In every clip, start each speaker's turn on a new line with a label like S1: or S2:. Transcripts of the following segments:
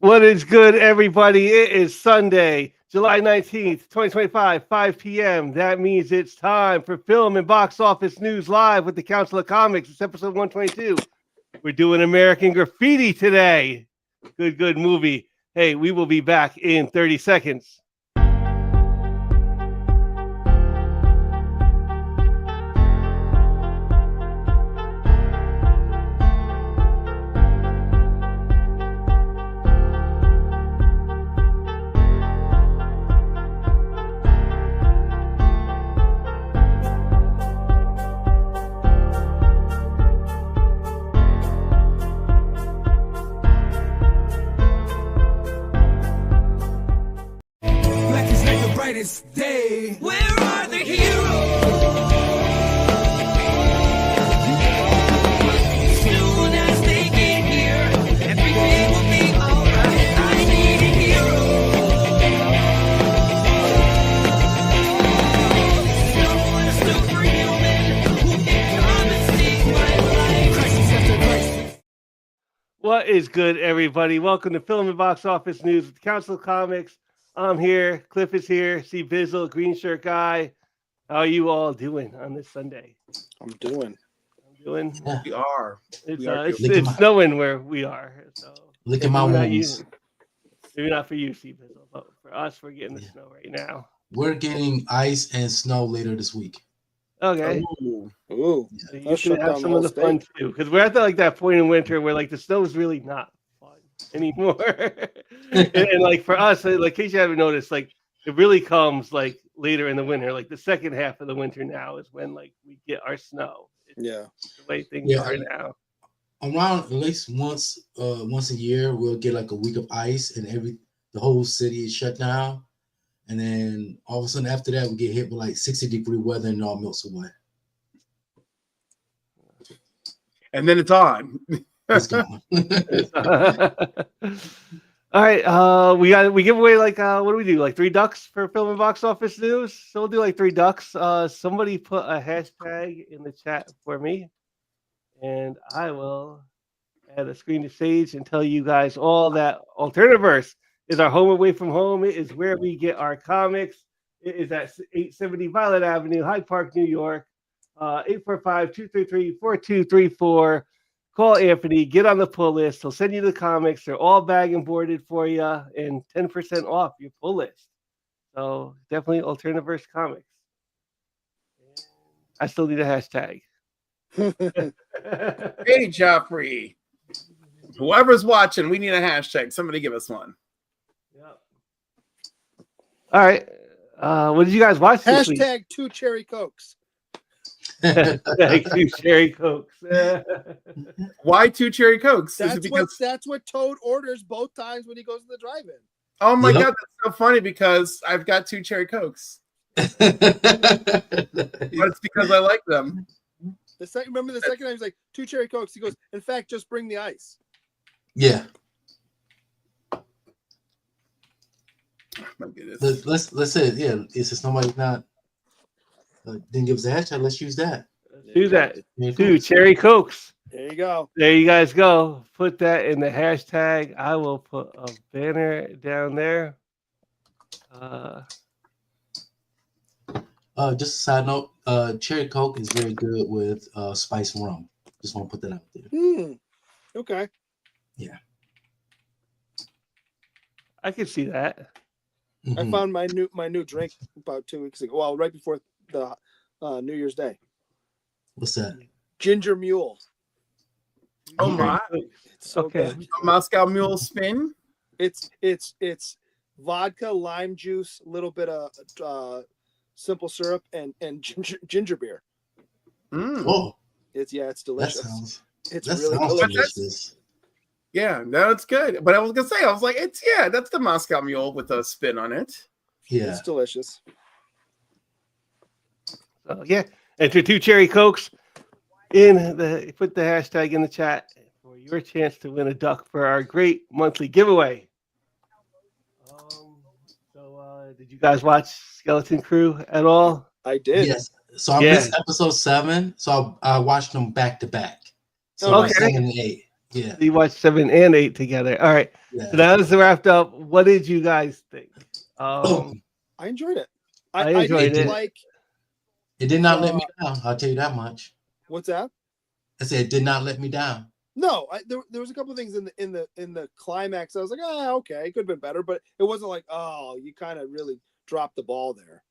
S1: What is good, everybody? It is Sunday, July 19th, 2025, 5 p.m. That means it's time for Film and Box Office News Live with the Council of Comics. It's episode 122. We're doing American Graffiti today. Good movie. Hey, we will be back in 30 seconds.
S2: Day. Where are the heroes? Soon as they get here, everything will be alright. I need a hero. Someone superhuman who can come and save my life. Crisis after crisis.
S1: What is good, everybody? Welcome to Film and Box Office News with the Council of Comics. I'm here. Cliff is here. See Bizzle, green shirt guy. How are you all doing on this Sunday?
S3: I'm doing.
S1: Yeah.
S3: We are.
S1: It's snowing where we are. So
S4: look at my wounds.
S1: Maybe not for you, see Bizzle, but for us, we're getting the snow right now.
S4: We're getting ice and snow later this week.
S1: Okay.
S3: Ooh.
S1: So you should have some of the fun too, because we're at that point in winter where like the snow is really not fun anymore. and like for us, like in case you haven't noticed, like it really comes like later in the winter, like the second half of the winter now is when like we get our snow. It's the way things are now.
S4: Around at least once a year, we'll get like a week of ice, and the whole city is shut down. And then all of a sudden after that, we get hit with like 60-degree weather and it all melts away.
S3: And then it's on.
S4: It's gone.
S1: All right, we give away like what do we do? Like 3 ducks for Film and Box Office News. So we'll do like 3 ducks. Somebody put a hashtag in the chat for me, and I will add a screen to stage and tell you guys all that Alternativerse is our home away from home. It is where we get our comics. It is at 870 Violet Avenue, Hyde Park, New York. 845-233-4234. Call Anthony, get on the pull list. He'll send you the comics. They're all bag and boarded for you and 10% off your pull list. So definitely Alternativerse Comics. I still need a hashtag.
S3: Hey, Joffrey. Whoever's watching, we need a hashtag. Somebody give us one.
S1: Yep. All right. What did you guys watch this week?
S5: Hashtag 2 cherry cokes.
S1: Thank you, Cherry Cokes.
S3: Why 2 cherry cokes?
S5: That's what Toad orders both times when he goes to the drive-in.
S3: Oh my god, that's so funny because I've got 2 cherry cokes. But it's because I like them.
S5: Remember the second time he's like 2 cherry cokes. He goes, in fact, just bring the ice.
S4: Yeah.
S3: My goodness.
S4: Let's say it's just nobody's not didn't give us a hashtag. Let's use that.
S1: Do that. 2 cherry cokes.
S5: There you go.
S1: There you guys go. Put that in the hashtag. I will put a banner down there.
S4: Just a side note, cherry coke is very good with spice rum. Just want to put that out there.
S5: Okay.
S4: Yeah.
S1: I can see that.
S4: Mm-hmm.
S5: I found my new drink about 2 weeks ago. Well, right before the New Year's Day.
S4: What's that?
S5: Ginger Mule.
S3: Oh my!
S5: It's so good.
S3: A Moscow Mule spin.
S5: It's vodka, lime juice, a little bit of simple syrup, and ginger beer.
S4: Oh,
S5: it's delicious.
S4: It's
S5: really
S4: delicious.
S3: Yeah, no, it's good. But I was gonna say, I was like, that's the Moscow Mule with a spin on it.
S4: Yeah,
S5: it's delicious.
S1: So enter 2 cherry cokes put the hashtag in the chat for your chance to win a duck for our great monthly giveaway. Did you guys watch Skeleton Crew at all?
S5: I did.
S4: Yes. So I missed episode 7, so I watched them back to back. So
S1: okay.
S4: 7 and 8. Yeah.
S1: You watched 7 and 8 together. All right.
S4: Yeah.
S1: So now this is wrapped up. What did you guys think?
S4: Oh,
S5: I enjoyed it.
S1: I
S5: I
S1: enjoyed
S5: didn't
S1: it.
S5: like
S4: it did not let me down. I'll tell you that much.
S5: what's that?
S4: I said it did not let me down.
S5: No, there was a couple of things in the climax. I was like, okay, it could have been better, but it wasn't like, oh, you kind of really dropped the ball there.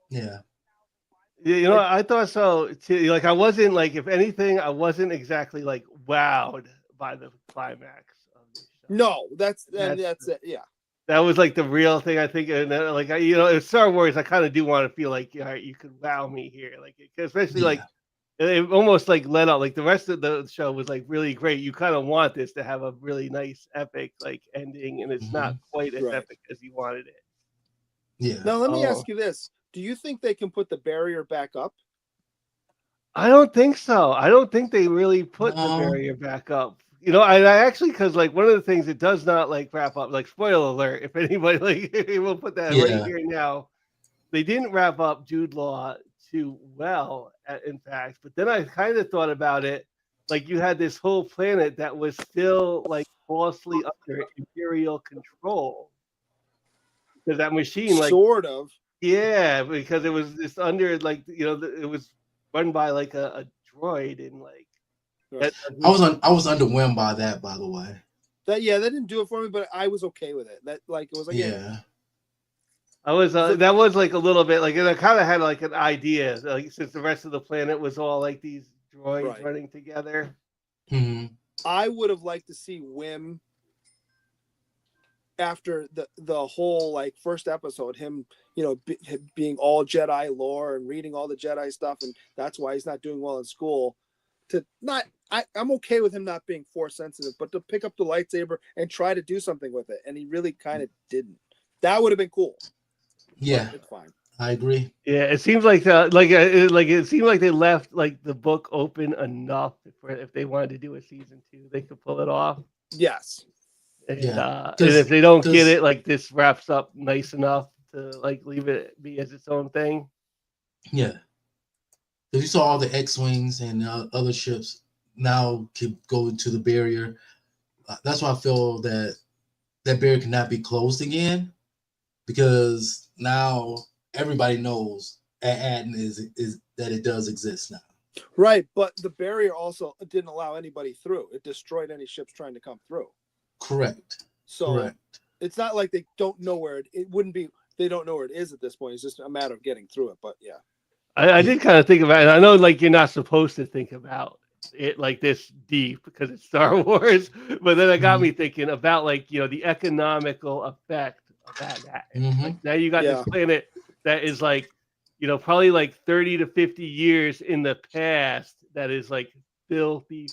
S4: Yeah.
S1: You know, I thought so too. Like, I wasn't like, if anything, I wasn't exactly like wowed by the climax of the show.
S5: No, that's
S1: That's
S5: it. Yeah,
S1: That was like the real thing, I think. And like, you know, in Star Wars, I kind of do want to feel like, all right, you could wow me here, like, especially like it almost like let out. Like the rest of the show was like really great. You kind of want this to have a really nice, epic like ending, and it's not quite as
S5: Right.
S1: epic as you wanted it.
S4: Yeah.
S5: Now let me ask you this: do you think they can put the barrier back up?
S1: I don't think so. I don't think they really put the
S4: No.
S1: barrier back up. You know, I actually, because like one of the things it does not like wrap up. Like, spoiler alert, if anybody like, we'll put that right
S4: Yeah.
S1: here now. They didn't wrap up Jude Law too well, in fact. But then I kind of thought about it, like you had this whole planet that was still like falsely under Imperial control, because that machine, like,
S5: Sort of.
S1: yeah, because it was just under like, you know, it was run by like a droid, and like
S5: Right.
S4: I was underwhelmed by that, by the way.
S5: That didn't do it for me, but I was okay with it. That like it was like
S4: Yeah.
S1: I was that was like a little bit like, and I kind of had like an idea, like since the rest of the planet was all like these droids
S5: Right.
S1: running together.
S4: Hmm.
S5: I would have liked to see Wim after the whole like first episode, him, you know, being all Jedi lore and reading all the Jedi stuff, and that's why he's not doing well in school. To not, I'm okay with him not being force sensitive, but to pick up the lightsaber and try to do something with it, and he really kind of didn't. That would have been cool.
S4: Yeah,
S5: But it's fine.
S4: I agree.
S1: Yeah, it seems like it seemed like they left like the book open enough for if they wanted to do a season 2, they could pull it off.
S5: Yes.
S1: And,
S4: Yeah,
S1: and if they don't get
S4: 'cause-
S1: it, like this wraps up nice enough to like leave it be as its own thing.
S4: Yeah. Because you saw all the X-wings and other ships now can go into the barrier. That's why I feel that barrier cannot be closed again, because now everybody knows Aden is that it does exist now.
S5: Right, but the barrier also didn't allow anybody through. It destroyed any ships trying to come through.
S4: Correct.
S5: So
S4: Correct.
S5: it's not like they don't know where it wouldn't be. They don't know where it is at this point. It's just a matter of getting through it. But yeah.
S1: I did kind of think about it. I know like you're not supposed to think about it like this deep because it's Star Wars, but then it got me thinking about like, you know, the economical effect of that. Like now you got this planet that is like, you know, probably like 30 to 50 years in the past that is like filthy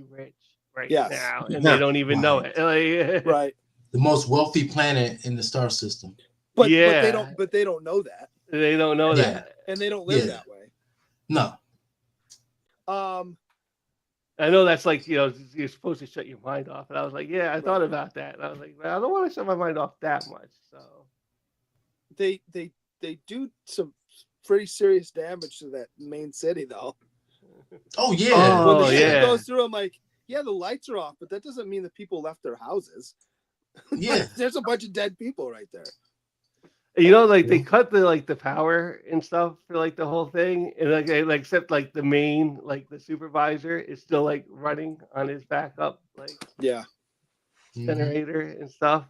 S1: rich right now, and they don't even know it. Like,
S5: Right.
S4: The most wealthy planet in the star system.
S5: But
S1: Yeah.
S5: they don't know that.
S1: They don't know that.
S5: And they don't live that way.
S4: No.
S1: I know that's like, you know, you're supposed to shut your mind off. And I was like, yeah, I thought about that. And I was like, well, I don't want to shut my mind off that much. So
S5: they do some pretty serious damage to that main city though.
S4: Oh yeah.
S5: When the
S1: Oh,
S5: ship
S1: yeah.
S5: goes through, I'm like, yeah, the lights are off, but that doesn't mean that people left their houses.
S4: Yeah.
S5: There's a bunch of dead people right there.
S1: You know, like they cut the power and stuff for like the whole thing, and like except like the main, like the supervisor is still like running on his backup like generator and stuff.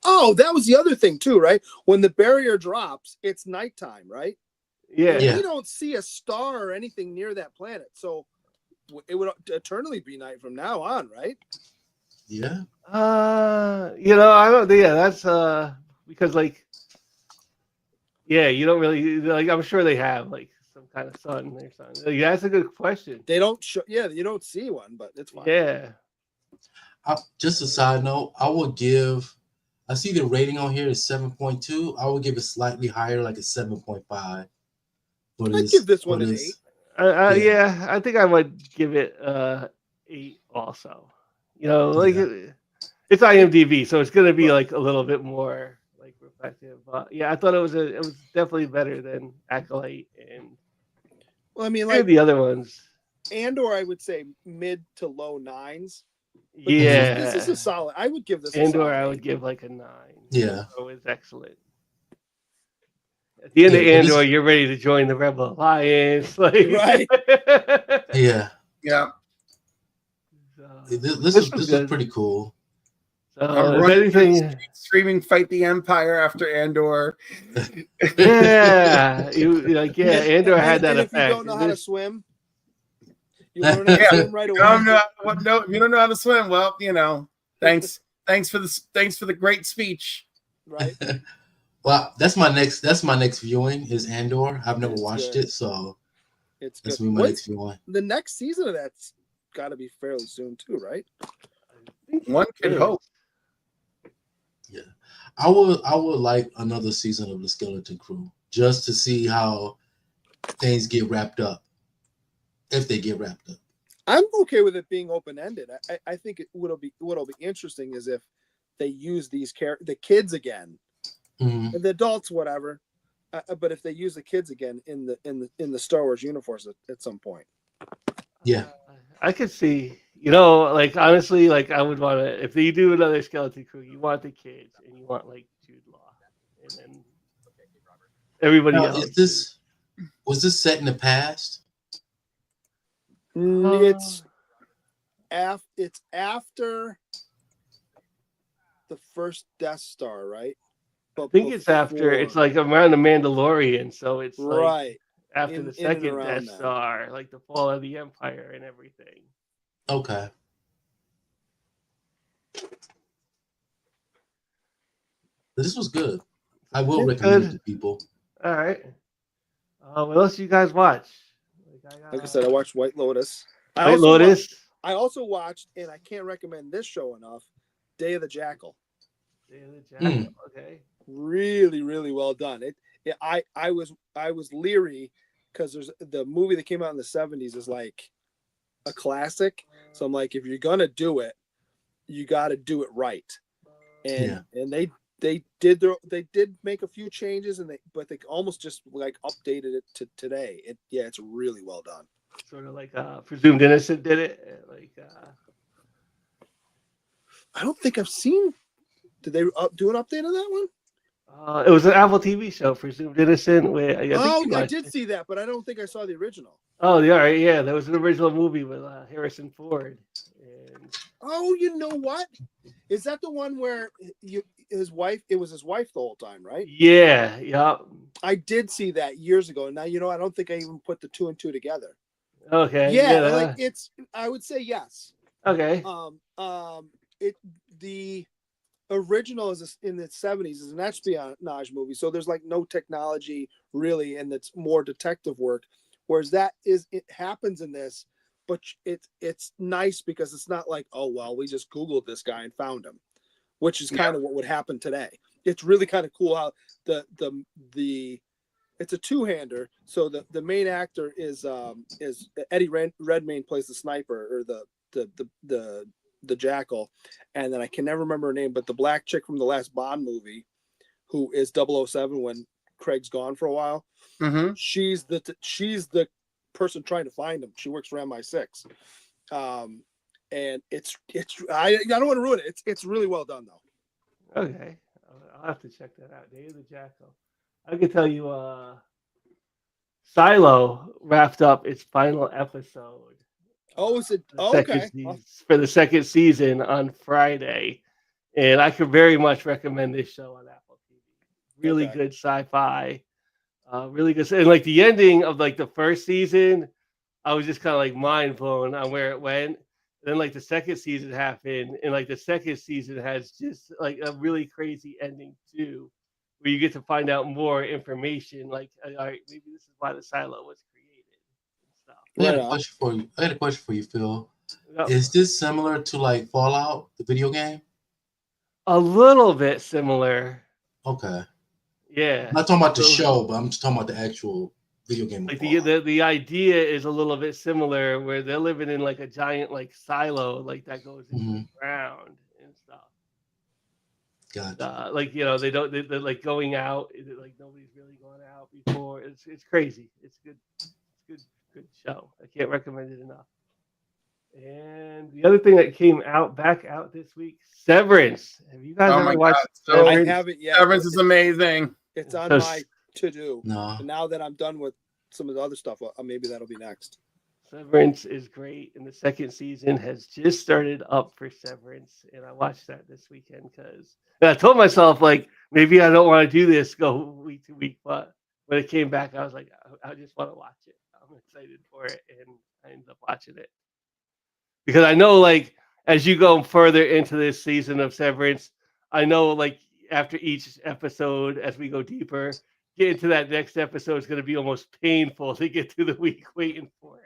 S5: Oh, that was the other thing too, right? When the barrier drops, it's nighttime, right?
S1: Yeah.
S5: We don't see a star or anything near that planet, so it would eternally be night from now on, right?
S4: Yeah.
S1: You know, I don't. Yeah, that's because like, yeah, you don't really like. I'm sure they have like some kind of sun or something. Like, that's a good question.
S5: They don't show. Yeah, you don't see one, but it's fine.
S1: Yeah.
S4: Just a side note, I see the rating on here is 7.2. I would give it slightly higher, like a 7.5.
S5: I'd give this one an 8.
S1: Yeah, I think I would give it 8 also. You know, like it's IMDb, so it's gonna be like a little bit more like reflective. But yeah, I thought it was definitely better than Acolyte and
S5: Well, I mean, like
S1: the other ones.
S5: Andor, I would say mid to low 9s. But
S1: Yeah,
S5: this is a solid. I would give this a
S1: Andor,
S5: solid
S1: I
S5: 8.
S1: would give like a 9.
S4: Yeah.
S1: Andor was excellent. At the end
S4: Yeah,
S1: of
S4: but
S1: Andor,
S4: this,
S1: you're ready to join the Rebel Alliance. Like,
S5: Right.
S4: yeah,
S3: Yeah.
S4: this
S1: was
S4: was
S1: good.
S4: pretty cool.
S3: I'm
S1: If
S3: running through the
S1: anything,
S3: streets screaming "Fight the Empire" after Andor.
S1: yeah, Andor had that
S5: And if you
S1: effect.
S5: don't know
S1: And
S5: how to
S1: this,
S5: swim, you learn how to
S3: Yeah.
S5: swim right
S3: You
S5: away.
S3: don't know if you don't know how to swim, well, thanks for the great speech.
S5: Right?
S4: Well, that's my next viewing is Andor. I've never
S5: It's
S4: watched
S5: good.
S4: it, so
S5: It's
S4: that's
S5: good.
S4: gonna be my next viewing.
S5: The next season of that's got to be fairly soon too, right?
S3: One could
S1: is.
S3: hope.
S4: Yeah, I would like another season of the Skeleton Crew just to see how things get wrapped up, if they get wrapped up.
S5: I'm okay with it being open ended. I think what'll be interesting is if they use the kids again,
S4: Mhm.
S5: the adults, whatever. But if they use the kids again in the Star Wars universe at some point.
S4: Yeah.
S1: I could see, like honestly, like I would want to, if they do another Skeleton Crew, you want the kids and you want like Jude Law, and then everybody
S4: Now,
S1: else.
S4: was this set in the past?
S5: It's after the first Death Star, right? But
S1: I think it's after. It's
S5: before.
S1: like around the Mandalorian, so it's like
S5: Right.
S1: after
S5: In
S1: the
S5: and
S1: second
S5: around
S1: Death
S5: that.
S1: Star, like the fall of the Empire and everything.
S4: Okay. This was good. I will
S1: Yeah,
S4: recommend
S1: good.
S4: it to people.
S1: All right. What else you guys watch?
S5: Like I said, I watched White Lotus.
S1: White Lotus.
S5: I also watched, and I can't recommend this show enough, Day of the Jackal.
S1: Day of the Jackal. Okay.
S5: Really, really well done. I was leery because there's the movie that came out in the 70s is like a classic. So I'm like, if you're gonna do it, you got to do it right. And they did make a few changes, but they almost just like updated it to today. It's really well done.
S1: Sort of like Presumed Innocent did it. Like
S5: I don't think I've seen. Did they do an update on that one?
S1: it was an Apple TV show, Presumed Innocent. Where
S5: I did see that, but I don't think I saw the original.
S1: Oh, yeah, right, yeah. There was an original movie with Harrison Ford. And
S5: Oh, you know what? Is that the one where his wife? It was his wife the whole time, right?
S1: yeah, yeah.
S5: I did see that years ago. Now I don't think I even put the 2 and 2 together.
S1: Okay.
S5: Yeah, like it's. I would say yes.
S1: Okay.
S5: The original is in the 70s is an espionage movie, so there's like no technology really, and it's more detective work. Whereas it happens in this, but it's nice because it's not like, oh well, we just Googled this guy and found him, which is kind of what would happen today. It's really kind of cool how the it's a two-hander. So the main actor is Eddie Redmayne plays the sniper or the jackal, and then I can never remember her name, but the black chick from the last Bond movie, who is 007 when Craig's gone for a while.
S3: Mm-hmm.
S5: She's the person trying to find him. She works for MI6, and it's I don't want to ruin it. It's really well done though.
S1: Okay. I'll have to check that out. Day of the Jackal. I can tell you, Silo wrapped up its final episode.
S5: Oh, is it?
S1: Okay. For the second season on Friday, and I could very much recommend this show on Apple TV. Really good sci-fi, really good. And like the ending of like the first season, I was just kind of like mind blown on where it went. And then like the second season happened, and like the second season has just like a really crazy ending too, where you get to find out more information. Like, all right, maybe this is why the silo was created and stuff.
S4: I had a question for you, Phil.
S1: Yep.
S4: Is this similar to like Fallout, the video game?
S1: A little bit similar.
S4: Okay.
S1: Yeah.
S4: I'm not talking about the show, but I'm just talking about the actual video game.
S1: Like the idea is a little bit similar, where they're living in like a giant like silo, like that goes into the ground and stuff.
S4: Gotcha.
S1: Like they're like going out. Like nobody's really gone out before. It's crazy. It's good. It's good good show. I can't recommend it enough. And the other thing that came back out this week, Severance. Have you guys
S3: Oh
S1: ever
S3: my
S1: watched
S3: God, so-
S5: I
S1: Severance?
S5: haven't yet.
S3: Severance is amazing.
S5: It's on
S1: So-
S5: my to do.
S4: No.
S5: And now that I'm done with some of the other stuff, maybe that'll be next.
S1: Severance is great, and the second season has just started up for Severance, and I watched that this weekend because I told myself like maybe I don't want to do this go week to week, but when it came back, I was like I just want to watch it. I'm excited for it, and I ended up watching it because I know like as you go further into this season of Severance, I know like after each episode, as we go deeper, get into that next episode is going to be almost painful to get through the week waiting for it.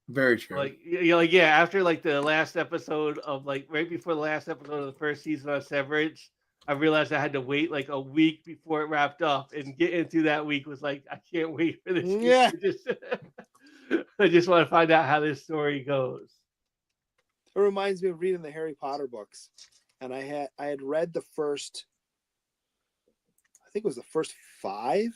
S3: Very true.
S1: Like yeah, after like the last episode of like right before the last episode of the first season of Severance, I realized I had to wait like a week before it wrapped up, and getting through that week was like I can't wait for this.
S5: Yeah.
S1: I just want to find out how this story goes.
S5: It reminds me of reading the Harry Potter books, and I had read the first, I think it was the first 5,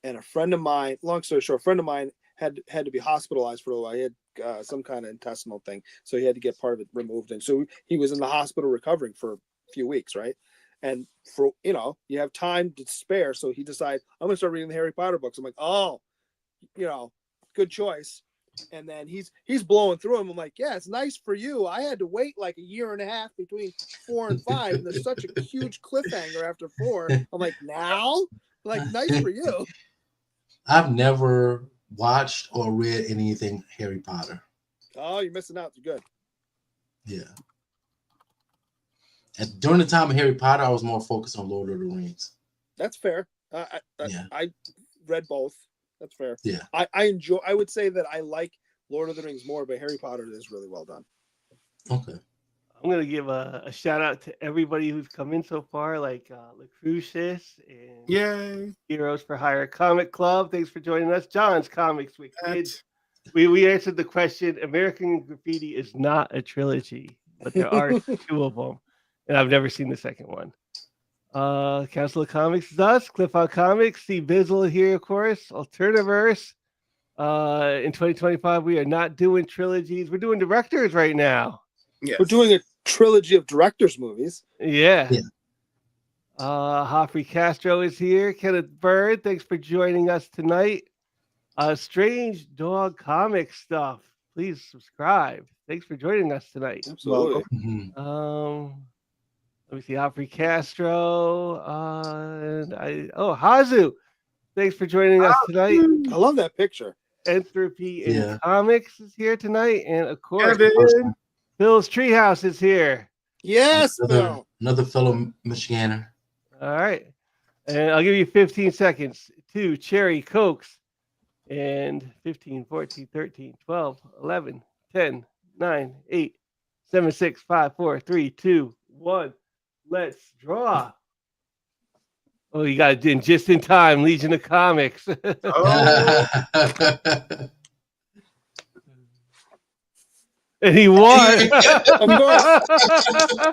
S5: and a friend of mine, long story short, a friend of mine had to be hospitalized for a while. He had some kind of intestinal thing, so he had to get part of it removed, and so he was in the hospital recovering for a few weeks, right? And for you have time to spare, so he decided I'm gonna start reading the Harry Potter books. I'm like, oh, good choice. And then he's blowing through them. I'm like, yeah, it's nice for you. I had to wait like a year and a half between 4 and 5. And there's such a huge cliffhanger after 4. I'm like, now? Like, nice for you.
S4: I've never watched or read anything Harry Potter.
S5: Oh, you're missing out. You're good.
S4: Yeah. And during the time of Harry Potter, I was more focused on Lord of the Rings.
S5: That's fair.
S4: Yeah.
S5: I read both. That's fair.
S4: Yeah.
S5: I would say that I like Lord of the Rings more, but Harry Potter is really well done.
S4: Okay.
S1: I'm gonna give a shout out to everybody who's come in so far, like Lucrucius and
S3: Yay.
S1: Heroes for Hire Comic Club. Thanks for joining us. John's Comics with Kids. We answered the question. American Graffiti is not a trilogy, but there are 2 of them, and I've never seen the second one. Council of Comics is us. Cliff Comics. Steve Bizzle here, of course. Alternativerse. In 2025, we are not doing trilogies. We're doing directors right now.
S3: Yes.
S5: We're doing a trilogy of directors' movies.
S1: Yeah.
S4: Yeah.
S1: Hoffrey Castro is here. Kenneth Bird, thanks for joining us tonight. Strange Dog Comic Stuff. Please subscribe. Thanks for joining us tonight.
S5: Absolutely.
S4: Mhm.
S1: Let me see. Hoffrey Castro. Hazu. Thanks for joining us tonight.
S5: I love that picture.
S1: Entropy in
S4: Yeah.
S1: Comics is here tonight. And of course,
S3: Kevin.
S1: Phil's Treehouse is here.
S5: Yes,
S4: Another,
S5: Phil.
S4: another fellow Michiganer.
S1: All right. And I'll give you 15 seconds. 2 cherry cokes. And 15, 14, 13, 12, 11, 10, 9, 8, 7, 6, 5, 4, 3, 2, 1. Let's draw. Oh, you got it in just in time. Legion of Comics.
S3: Oh,
S1: And he won.
S5: Of course.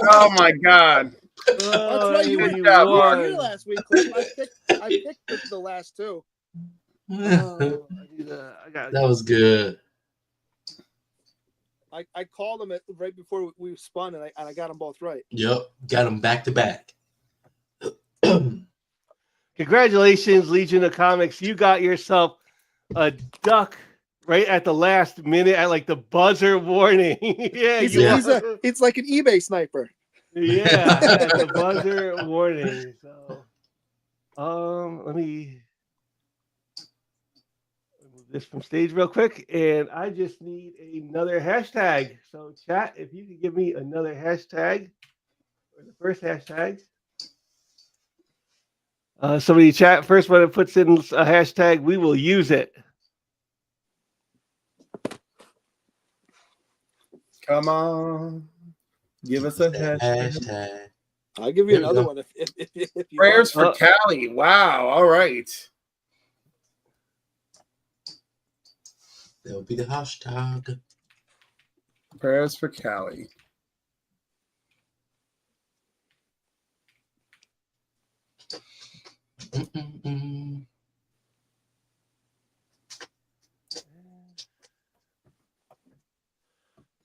S3: oh my God.
S5: That's right. You
S3: Good
S5: were
S3: job,
S5: here
S3: Mark.
S5: last week, Cliff. I picked the last 2.
S1: Oh,
S4: That was good.
S5: I called them right before we spun, and I got them both right.
S4: Yep. Got them back to back.
S1: Congratulations, Legion of Comics. You got yourself a duck right at the last minute at like the buzzer warning. Yeah,
S5: It's like an eBay sniper.
S1: Yeah, at the buzzer warning. So, let me move this from stage real quick, and I just need another hashtag. So, chat, if you could give me another hashtag, or the first hashtag. Somebody chat first when it puts in a hashtag, we will use it.
S3: Come on. Give us a hashtag.
S4: Hashtag.
S5: I'll give you
S4: There we
S5: another
S4: go.
S5: one if you
S3: Prayers
S5: want.
S3: for Callie. Wow. All right.
S4: That would be the hashtag.
S3: Prayers for Callie.
S4: Mm-mm-mm.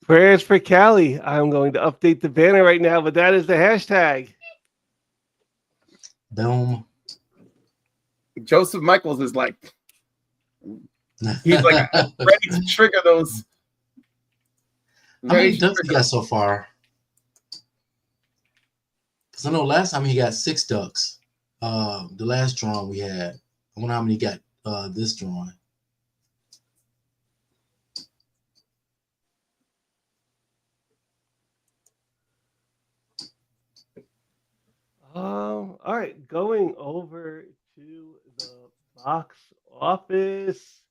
S1: Prayers for Cali. I'm going to update the banner right now, but that is the hashtag.
S4: Boom.
S3: Joseph Michaels is like, he's like ready to trigger those.
S4: How many ducks he got so far? Because I know last time he got 6 ducks. The last drawing we had. I wonder how many he got this drawing.
S1: All right, going over to the box office.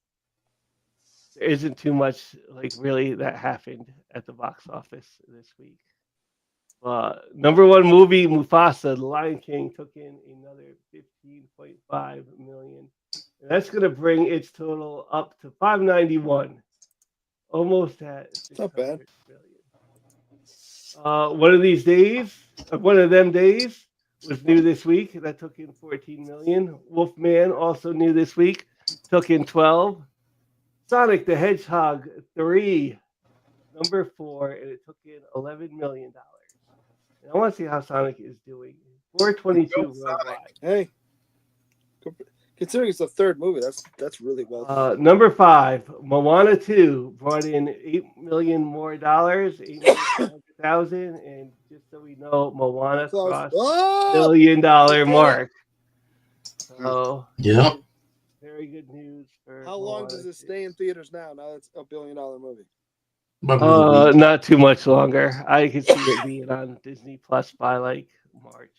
S1: There isn't too much like really that happened at the box office this week. Number one movie, Mufasa, The Lion King, took in another 15.5 million. And that's going to bring its total up to 591, almost at 600 million. One of these days, one of them days, was new this week. That took in 14 million. Wolfman, also new this week, took in 12. Sonic the Hedgehog 3, number 4, and it took in $11 million. And I want to see how Sonic is doing. 422 worldwide.
S5: Hey, considering it's the third movie, that's really well done.
S1: Number 5, Moana 2 brought in $8 million more dollars, 800,000, and just so we know, Moana crossed $1 million mark. So
S4: yeah.
S1: very good news for
S5: How long
S1: Moana
S5: does it
S1: 2.
S5: stay in theaters now? Now it's $1 billion movie.
S1: Not too much longer. I could see it being on Disney Plus by like March.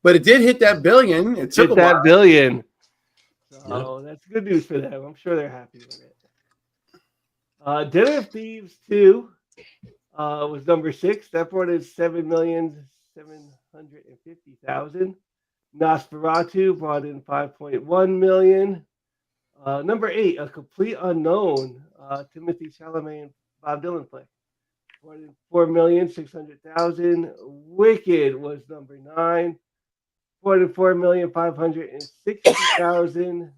S3: But it did hit that billion. It took
S1: Hit
S3: a while.
S1: that billion. So that's good news for them. I'm sure they're happy with it. Den of Thieves 2 was number 6. That brought in 7,750,000. Nosferatu brought in 5.1 million. Number 8, A Complete Unknown, Timothy Chalamet and Bob Dylan flick. 4,600,000. Wicked was number 9. 4,560,000.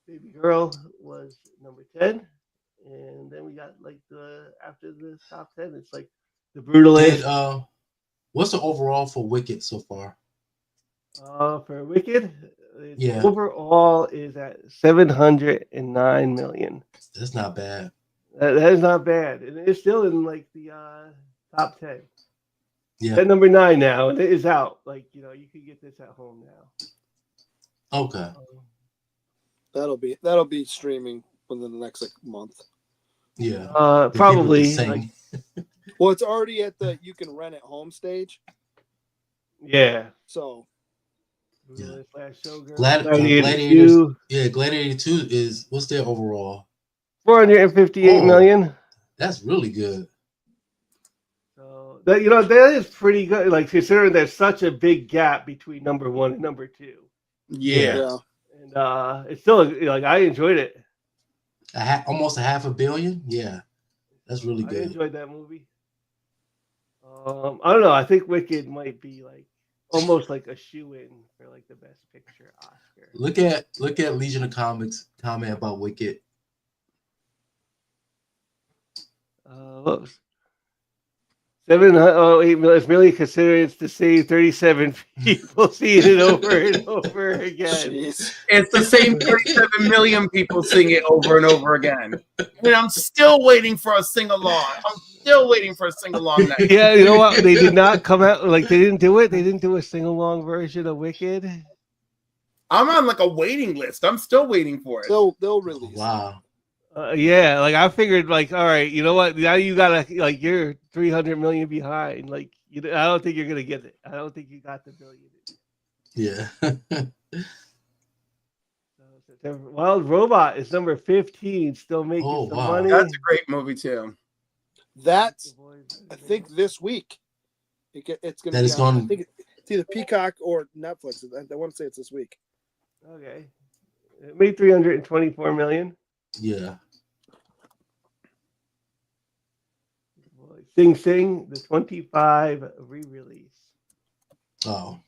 S1: Baby Girl was number 10. And then we got like after the top 10, it's like the Brutal Age.
S4: What's the overall for Wicked so far?
S1: For Wicked,
S4: Yeah.
S1: overall is at 709 million.
S4: That's not bad.
S1: That is not bad. And it's still in like the top 10.
S4: Yeah.
S1: At number 9 now, and it is out. Like, you can get this at home now.
S4: Okay.
S5: That'll be streaming within the next month.
S4: Yeah.
S1: Probably. Like,
S5: well, it's already at the you can rent at home stage.
S1: Yeah.
S5: So.
S4: Yeah.
S1: Gladiator 2.
S4: Yeah, Gladiator 2 is what's their overall?
S1: 458 million.
S4: That's really good.
S1: So that that is pretty good. Like considering there's such a big gap between number 1 and number 2.
S3: Yeah.
S1: And it's still like I enjoyed it.
S4: Almost $500 million. Yeah, that's really good.
S1: I enjoyed that movie. I don't know. I think Wicked might be like almost like a shoe-in for like the Best Picture Oscar.
S4: Look at Legion of Comics comment about Wicked.
S1: What was 708 million? It's really considered it's to save 37 people seeing it over and over again.
S5: Jeez.
S3: It's the same 37 million people seeing it over and over again. And I'm still waiting for a sing-along. Night.
S1: Yeah, you know what? They did not come out, like they didn't do it. They didn't do a sing-along version of Wicked.
S3: I'm on like a waiting list. I'm still waiting for it.
S5: They'll release.
S4: Wow.
S1: Yeah, like I figured, like, all right, you know what? Now you gotta, like, you're 300 million behind. Like, I don't think you're gonna get it. I don't think you got the billion.
S4: Yeah.
S1: Wild Robot is number 15, still making some money.
S3: That's a great movie too.
S5: That's, I think, this week. It's gonna. I think it's either Peacock or Netflix. I want to say it's this week.
S1: Okay, it made 324 million.
S4: Yeah.
S1: Sing Sing, the 25 re-release.
S4: Oh.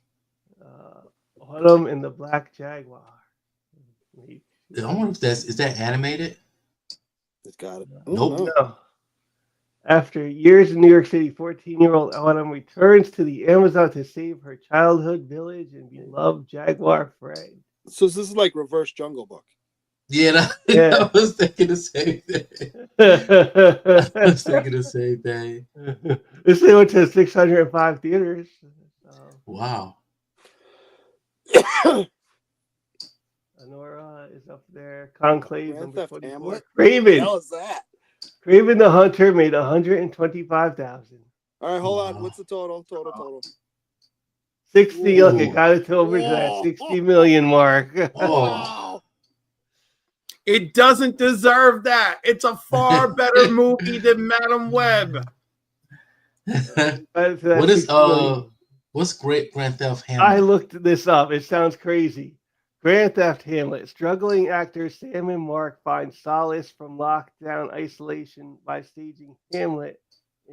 S1: Autumn and the Black Jaguar.
S4: I wonder if is that animated?
S5: It's got it.
S4: Nope.
S5: Oh,
S1: No. After years in New York City, 14-year-old Autumn returns to the Amazon to save her childhood village and beloved jaguar friend.
S5: so this is like reverse Jungle Book.
S4: Yeah,
S1: Yeah.
S4: I was thinking the same thing. I was thinking the same thing.
S1: This thing went to 605 theaters. So,
S4: Wow.
S1: Honora is up there. Conclave
S5: Grand
S1: number
S5: Theft
S1: 24.
S5: Hamlet?
S1: Craven.
S5: What the hell is that?
S1: Craven the Hunter made 125,000.
S5: All right, hold on.
S4: Wow.
S5: What's the total? Total.
S1: 60. Look, it
S4: Ooh.
S1: got it to over to that 60 million mark.
S4: Oh.
S5: Wow.
S3: It doesn't deserve that. It's a far better movie than Madam Web.
S4: What is what's Grand Theft Hamlet?
S1: I looked this up. It sounds crazy. Grand Theft Hamlet. Struggling actors Sam and Mark find solace from lockdown isolation by staging Hamlet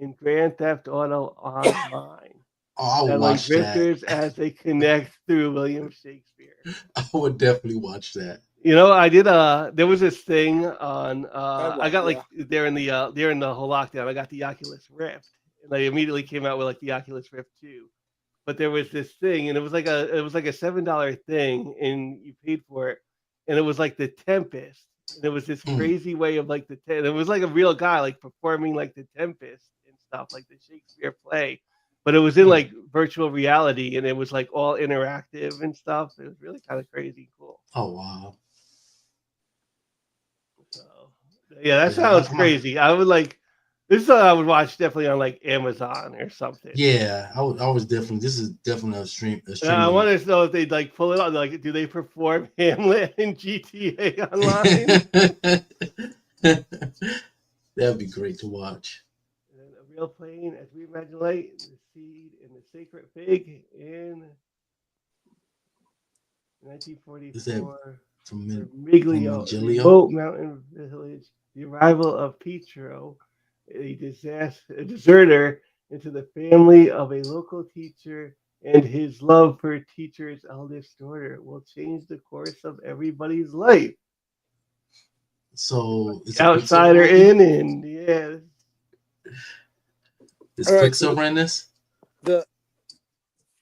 S1: in Grand Theft Auto Online.
S4: Oh, I would
S1: Like
S4: watch that.
S1: drifters as they connect through William Shakespeare.
S4: I would definitely watch that.
S1: You know, I did there was this thing on I got like during the whole lockdown, I got the Oculus Rift. And I immediately came out with like the Oculus Rift 2. But there was this thing, and it was like a $7 thing, and you paid for it, and it was like the Tempest, and it was this crazy way of like it was like a real guy like performing like the Tempest and stuff, like the Shakespeare play, but it was in like virtual reality, and it was like all interactive and stuff. It was really kind of crazy cool.
S4: Oh wow!
S1: So yeah, that sounds crazy. I would like. This is something I would watch definitely on like Amazon or something.
S4: Yeah, I was definitely. This is definitely a stream.
S1: I want to know if they'd like pull it on. Like, do they perform Hamlet in GTA Online?
S4: That'd be great to watch.
S1: And a real plane as we imagine light, the seed and the sacred fig in 1944
S4: from
S1: Miglio, remote mountain village. The arrival of Pietro, a deserter, into the family of a local teacher, and his love for teacher's eldest daughter will change the course of everybody's life.
S4: So it's
S1: outsider in, and yeah.
S4: Is Quicksilver in this?
S5: The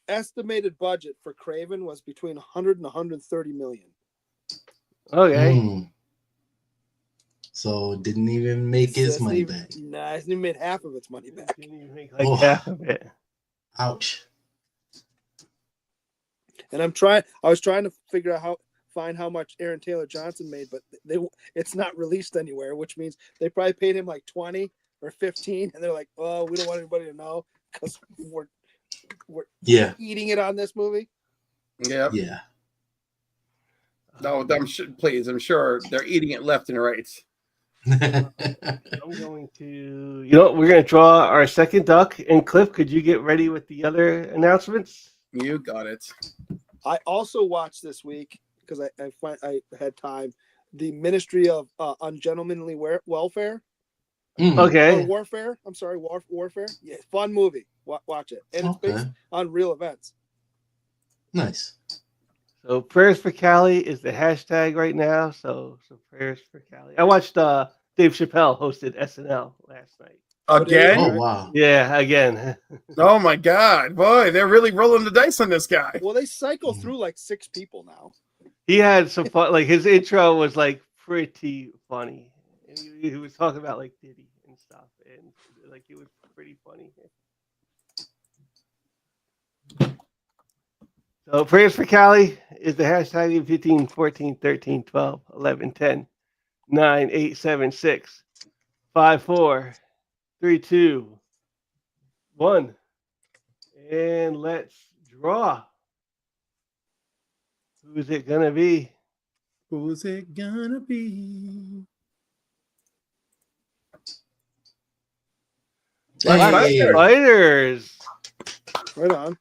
S5: estimated budget for Craven was between 100 and 130 million.
S1: Okay.
S4: So it didn't even make its money back.
S5: Nah, it hasn't even made half of its money back.
S1: Didn't even make like half of it.
S4: Ouch.
S5: And I was trying to figure out find how much Aaron Taylor Johnson made, but it's not released anywhere, which means they probably paid him like 20 or 15, and they're like, "Oh, we don't want anybody to know because we're eating it on this movie."
S3: Yeah.
S4: Yeah.
S3: No, I'm sure they're eating it left and right.
S1: I'm going to, we're going to draw our second duck. And Cliff, could you get ready with the other announcements?
S3: You got it.
S5: I also watched this week because I had time. The Ministry of Ungentlemanly Welfare.
S1: Okay.
S5: Or Warfare. I'm sorry, Warfare. Yeah, fun movie. Watch it, and it's based on real events.
S4: Nice.
S1: So prayers for Cali is the hashtag right now. So prayers for Cali. I watched Dave Chappelle hosted SNL last night.
S3: Again?
S4: Oh wow.
S1: Yeah, again.
S3: Oh my God, boy, they're really rolling the dice on this guy.
S5: Well, they cycle through like 6 people now.
S1: He had some fun. Like his intro was like pretty funny. And he was talking about like Diddy and stuff, and like it was pretty funny. So prayers for Cali is the hashtag 15, 14, 13, 12, 11, 10, 9, 8, 7, 6, 5, 4, 3, 2, 1. And let's draw. Who's it gonna be?
S3: Who's it gonna be?
S4: Hey.
S1: Spiders.
S5: Right on.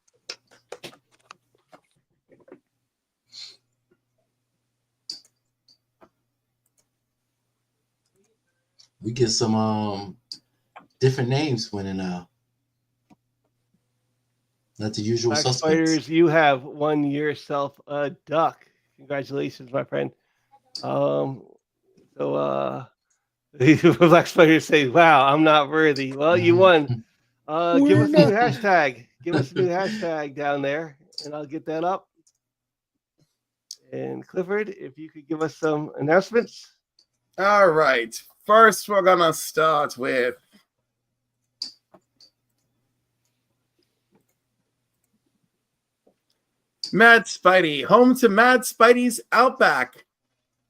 S4: We get some different names winning now. Not the usual
S1: Black
S4: suspects.
S1: Spiders, you have won yourself a duck. Congratulations, my friend. So Black Spider say, "Wow, I'm not worthy." Well, you won. Give
S5: We're
S1: us a new
S5: not-
S1: hashtag. Give us a new hashtag down there, and I'll get that up. And Clifford, if you could give us some announcements.
S3: All right. First, we're gonna start with Mad Spidey, home to Mad Spidey's Outback,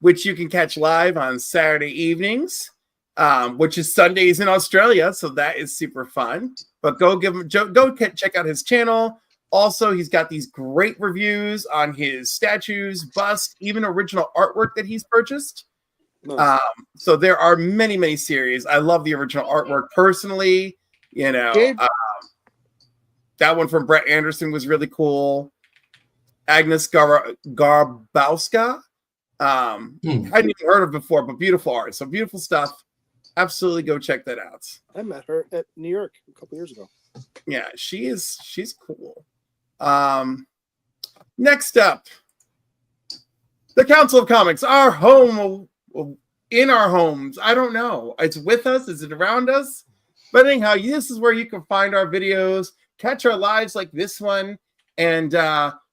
S3: which you can catch live on Saturday evenings, which is Sundays in Australia. So that is super fun. But go check out his channel. Also, he's got these great reviews on his statues, bust, even original artwork that he's purchased.
S5: Nice.
S3: So there are many, many series. I love the original artwork personally. You know,
S5: Gabe?
S3: that one from Brett Anderson was really cool. Agnes Garbowska. Hadn't even heard of before, but beautiful art. So beautiful stuff. Absolutely go check that out.
S5: I met her at New York a couple years ago.
S3: Yeah, she's cool. Next up, the Council of Comics, our home in our homes. I don't know. It's with us. Is it around us? But anyhow, this is where you can find our videos, catch our lives like this one, and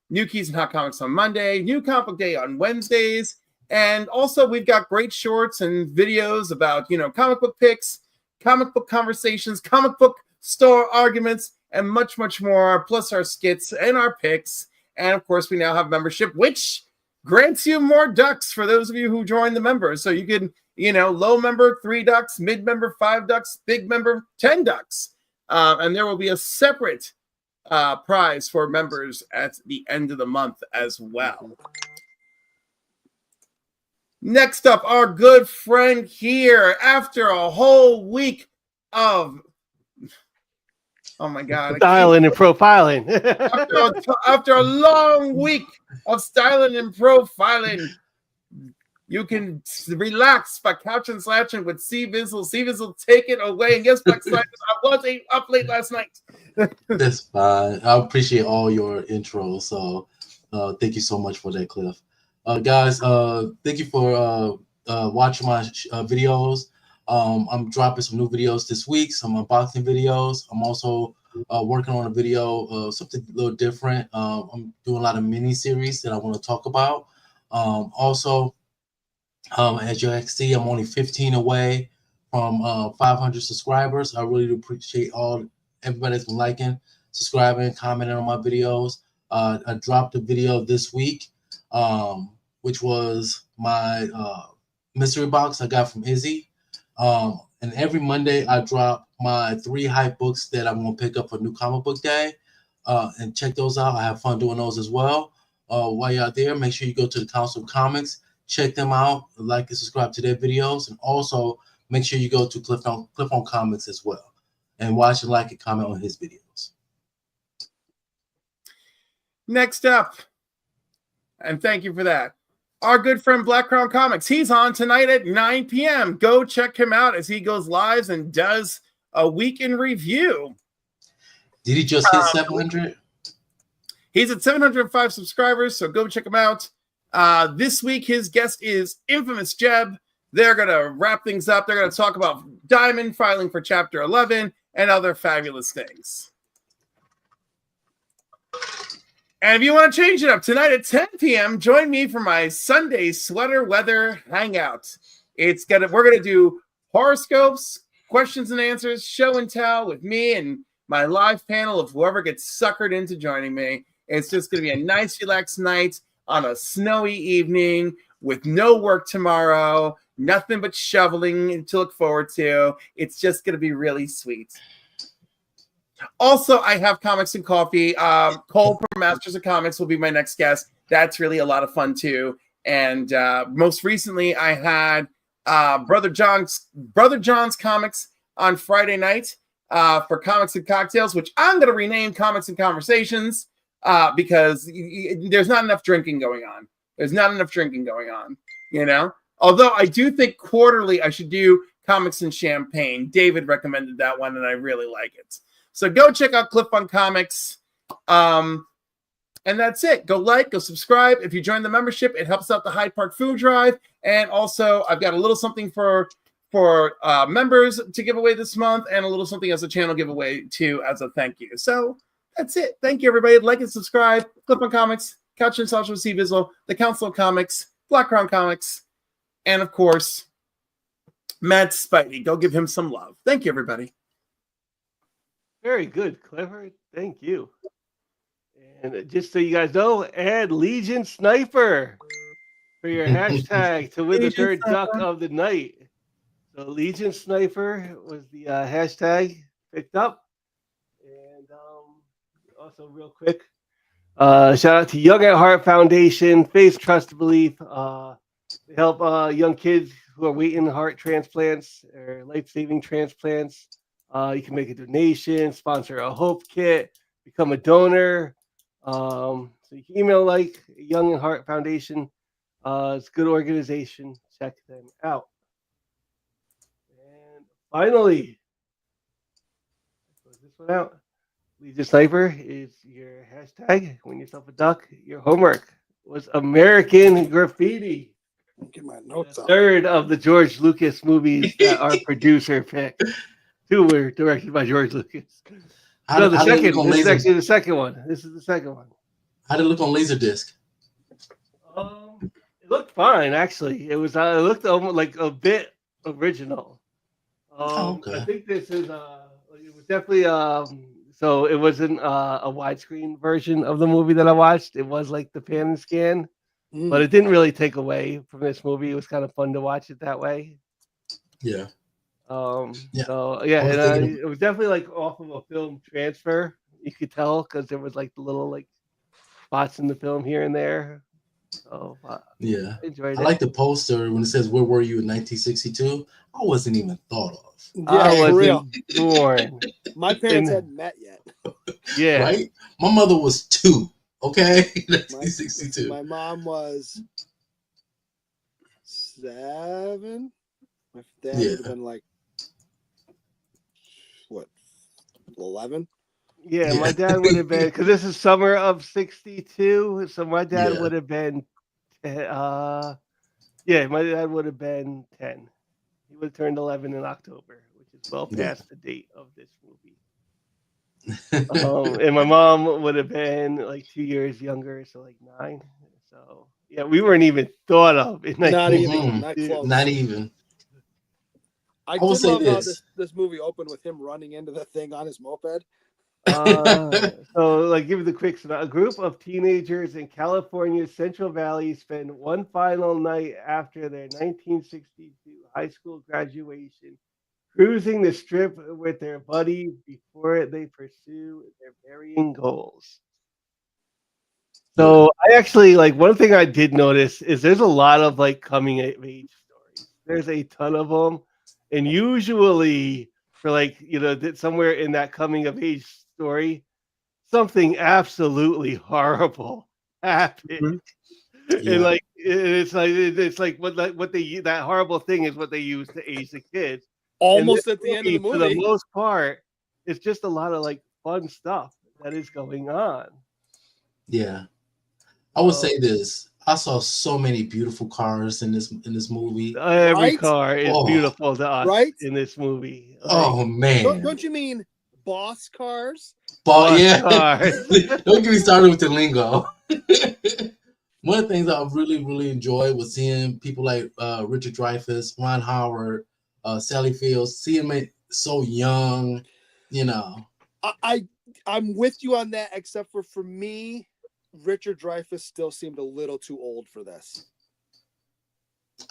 S3: New Keys and Hot Comics on Monday, New Comic Book Day on Wednesdays, and also we've got great shorts and videos about, you know, comic book picks, comic book conversations, comic book store arguments, and much, much more, plus our skits and our picks. And of course, we now have membership, which grants you more ducks for those of you who join the members. So you can, you know, low member, 3 ducks, mid member, 5 ducks, big member, 10 ducks. And there will be a separate prize for members at the end of the month as well. Next up, our good friend here, after a whole week of, oh my God,
S1: Styling and profiling.
S3: after a long week of styling and profiling, you can relax by couch and slashing with C Vizzle. C Vizzle, take it away. And yes, Black Sliders, I was up late last night.
S4: That's fine. I appreciate all your intros. So thank you so much for that, Cliff. Guys, thank you for watching my videos. I'm dropping some new videos this week, some unboxing videos. I'm also working on a video, something a little different. I'm doing a lot of mini series that I want to talk about. Also, as you can see, I'm only 15 away from 500 subscribers. I really do appreciate everybody that's been liking, subscribing, commenting on my videos. I dropped a video this week, which was my mystery box I got from Izzy. And every Monday I drop my 3 hype books that I'm going to pick up for New Comic Book Day. And check those out. I have fun doing those as well. While you're out there, make sure you go to the Council of Comics, check them out, like and subscribe to their videos, and also make sure you go to Cliff on Comics as well and watch and like and comment on his videos.
S3: Next up, and thank you for that, our good friend Black Crown Comics. He's on tonight at 9 p.m. Go check him out as he goes live and does a week in review.
S4: Did he just hit 700?
S3: He's at 705 subscribers, so go check him out. This week, his guest is Infamous Jeb. They're going to wrap things up. They're going to talk about Diamond filing for Chapter 11 and other fabulous things. And if you want to change it up, tonight at 10 p.m., join me for my Sunday sweater weather hangout. We're going to do horoscopes, questions and answers, show and tell with me and my live panel of whoever gets suckered into joining me. It's just going to be a nice, relaxed night on a snowy evening with no work tomorrow, nothing but shoveling to look forward to. It's just going to be really sweet. Also, I have Comics and Coffee. Cole from Masters of Comics will be my next guest. That's really a lot of fun too. And most recently, I had Brother John's Comics on Friday night for Comics and Cocktails, which I'm going to rename Comics and Conversations because there's not enough drinking going on. You know? Although I do think quarterly I should do Comics and Champagne. David recommended that one, and I really like it. So go check out Cliff on Comics. And that's it. Go like, go subscribe. If you join the membership, it helps out the Hyde Park Food Drive. And also, I've got a little something for for members to give away this month, and a little something as a channel giveaway too as a thank you. So that's it. Thank you, everybody. Like and subscribe. Clip on Comics, Couch and Social C Visual, the Council of Comics, Black Crown Comics, and of course, Matt Spidey. Go give him some love. Thank you, everybody.
S1: Very good, Clever. Thank you. And just so you guys know, add Legion Sniper for your hashtag to win the
S3: Legion
S1: third duck
S3: Sniper.
S1: of the night. So Legion Sniper was the hashtag picked up. And also real quick, shout out to Young at Heart Foundation, Faith, Trust, Belief. They help young kids who are waiting heart transplants or life-saving transplants. You can make a donation, sponsor a hope kit, become a donor. So you can email like Young at Heart Foundation. It's a good organization. Check them out. And finally, close this one out. Legion Sniper is your hashtag. Win yourself a duck. Your homework was American Graffiti.
S5: Get my notes out.
S1: Third of the George Lucas movies that our producer picked. Two were directed by George Lucas. No, the second. This is actually the second one. This is the second one.
S4: How did it look on Laserdisc?
S1: It looked fine, actually. It was. It looked almost like a bit original.
S4: Okay.
S1: I think this is. It was definitely. So it wasn't a widescreen version of the movie that I watched. It was like the pan and scan, but it didn't really take away from this movie. It was kind of fun to watch it that way.
S4: Yeah. Yeah.
S1: So yeah,
S4: I was
S1: and
S4: thinking-
S1: it was definitely like off of a film transfer. You could tell because there was like the little like spots in the film here and there. So
S4: Yeah.
S1: I enjoyed
S4: I
S1: it.
S4: like the poster when it says "Where were you in 1962?" I wasn't even thought of.
S1: I
S5: Yeah, for real.
S1: wasn't born.
S5: My parents
S1: And-
S5: hadn't met yet.
S1: Yeah.
S4: Right? My mother was 2. Okay,
S5: My,
S4: 1962.
S5: my mom was 7. My dad would have been like, what, 11?
S1: Yeah,
S4: Yeah.
S1: my dad would have been because this is summer of '62, so my dad
S4: Yeah.
S1: would have been, my dad would have been 10. He would have turned 11 in October, which is well
S4: Yeah.
S1: past the date of this movie. And my mom would have been like 2 years younger, so like 9. So yeah, we weren't even thought of in
S5: Not even,
S1: 1962.
S5: not close.
S4: Not even.
S5: I
S4: will
S5: did
S4: say
S5: love how
S4: this.
S5: this movie opened with him running into the thing on his moped.
S1: So, like, give you the quick synopsis. A group of teenagers in California's Central Valley spend one final night after their 1962 high school graduation, cruising the strip with their buddies before they pursue their varying goals. So, I actually like one thing I did notice is there's a lot of like coming of age stories. There's a ton of them, and usually for like somewhere in that coming of age story, something absolutely horrible happened.
S4: Yeah.
S1: And like it's like what they that horrible thing is what they use to age the kids.
S5: Almost
S1: And
S5: at the end of the
S1: for
S5: movie.
S1: the most part, it's just a lot of like fun stuff that is going on.
S4: Yeah. I would say this. I saw so many beautiful cars in this movie.
S1: Every
S5: Right?
S1: car is
S4: Oh.
S1: beautiful to us
S5: Right?
S1: in this movie. Like,
S4: Oh man.
S5: Don't you mean boss cars?
S4: But yeah.
S1: cars.
S4: Don't get me started with the lingo. One of the things I really, really enjoyed was seeing people like Richard Dreyfuss, Ron Howard, Sally Fields, seeing them so young,
S5: I'm with you on that, except for me, Richard Dreyfuss still seemed a little too old for this.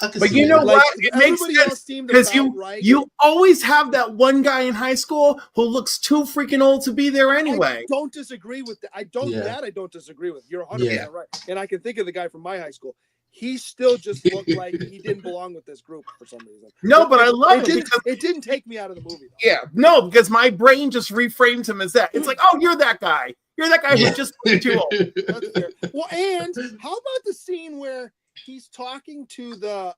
S4: I could
S3: But
S4: see
S3: you know
S4: that.
S5: Like,
S3: what? It makes
S5: everybody
S3: sense
S5: else seemed
S3: because
S5: about right.
S3: you always have that one guy in high school who looks too freaking old to be there anyway.
S5: I don't disagree with that. I don't disagree with. You're 100% right. And I can think of the guy from my high school. He still just looked like he didn't belong with this group for some reason.
S3: No, but I love it
S5: didn't,
S3: because
S5: it didn't take me out of the movie. Though.
S3: yeah, no, because my brain just reframed him as that. It's like, oh, you're that guy. You're that guy who just looks too old.
S5: That's fair. Well, and how about the scene where he's talking to the,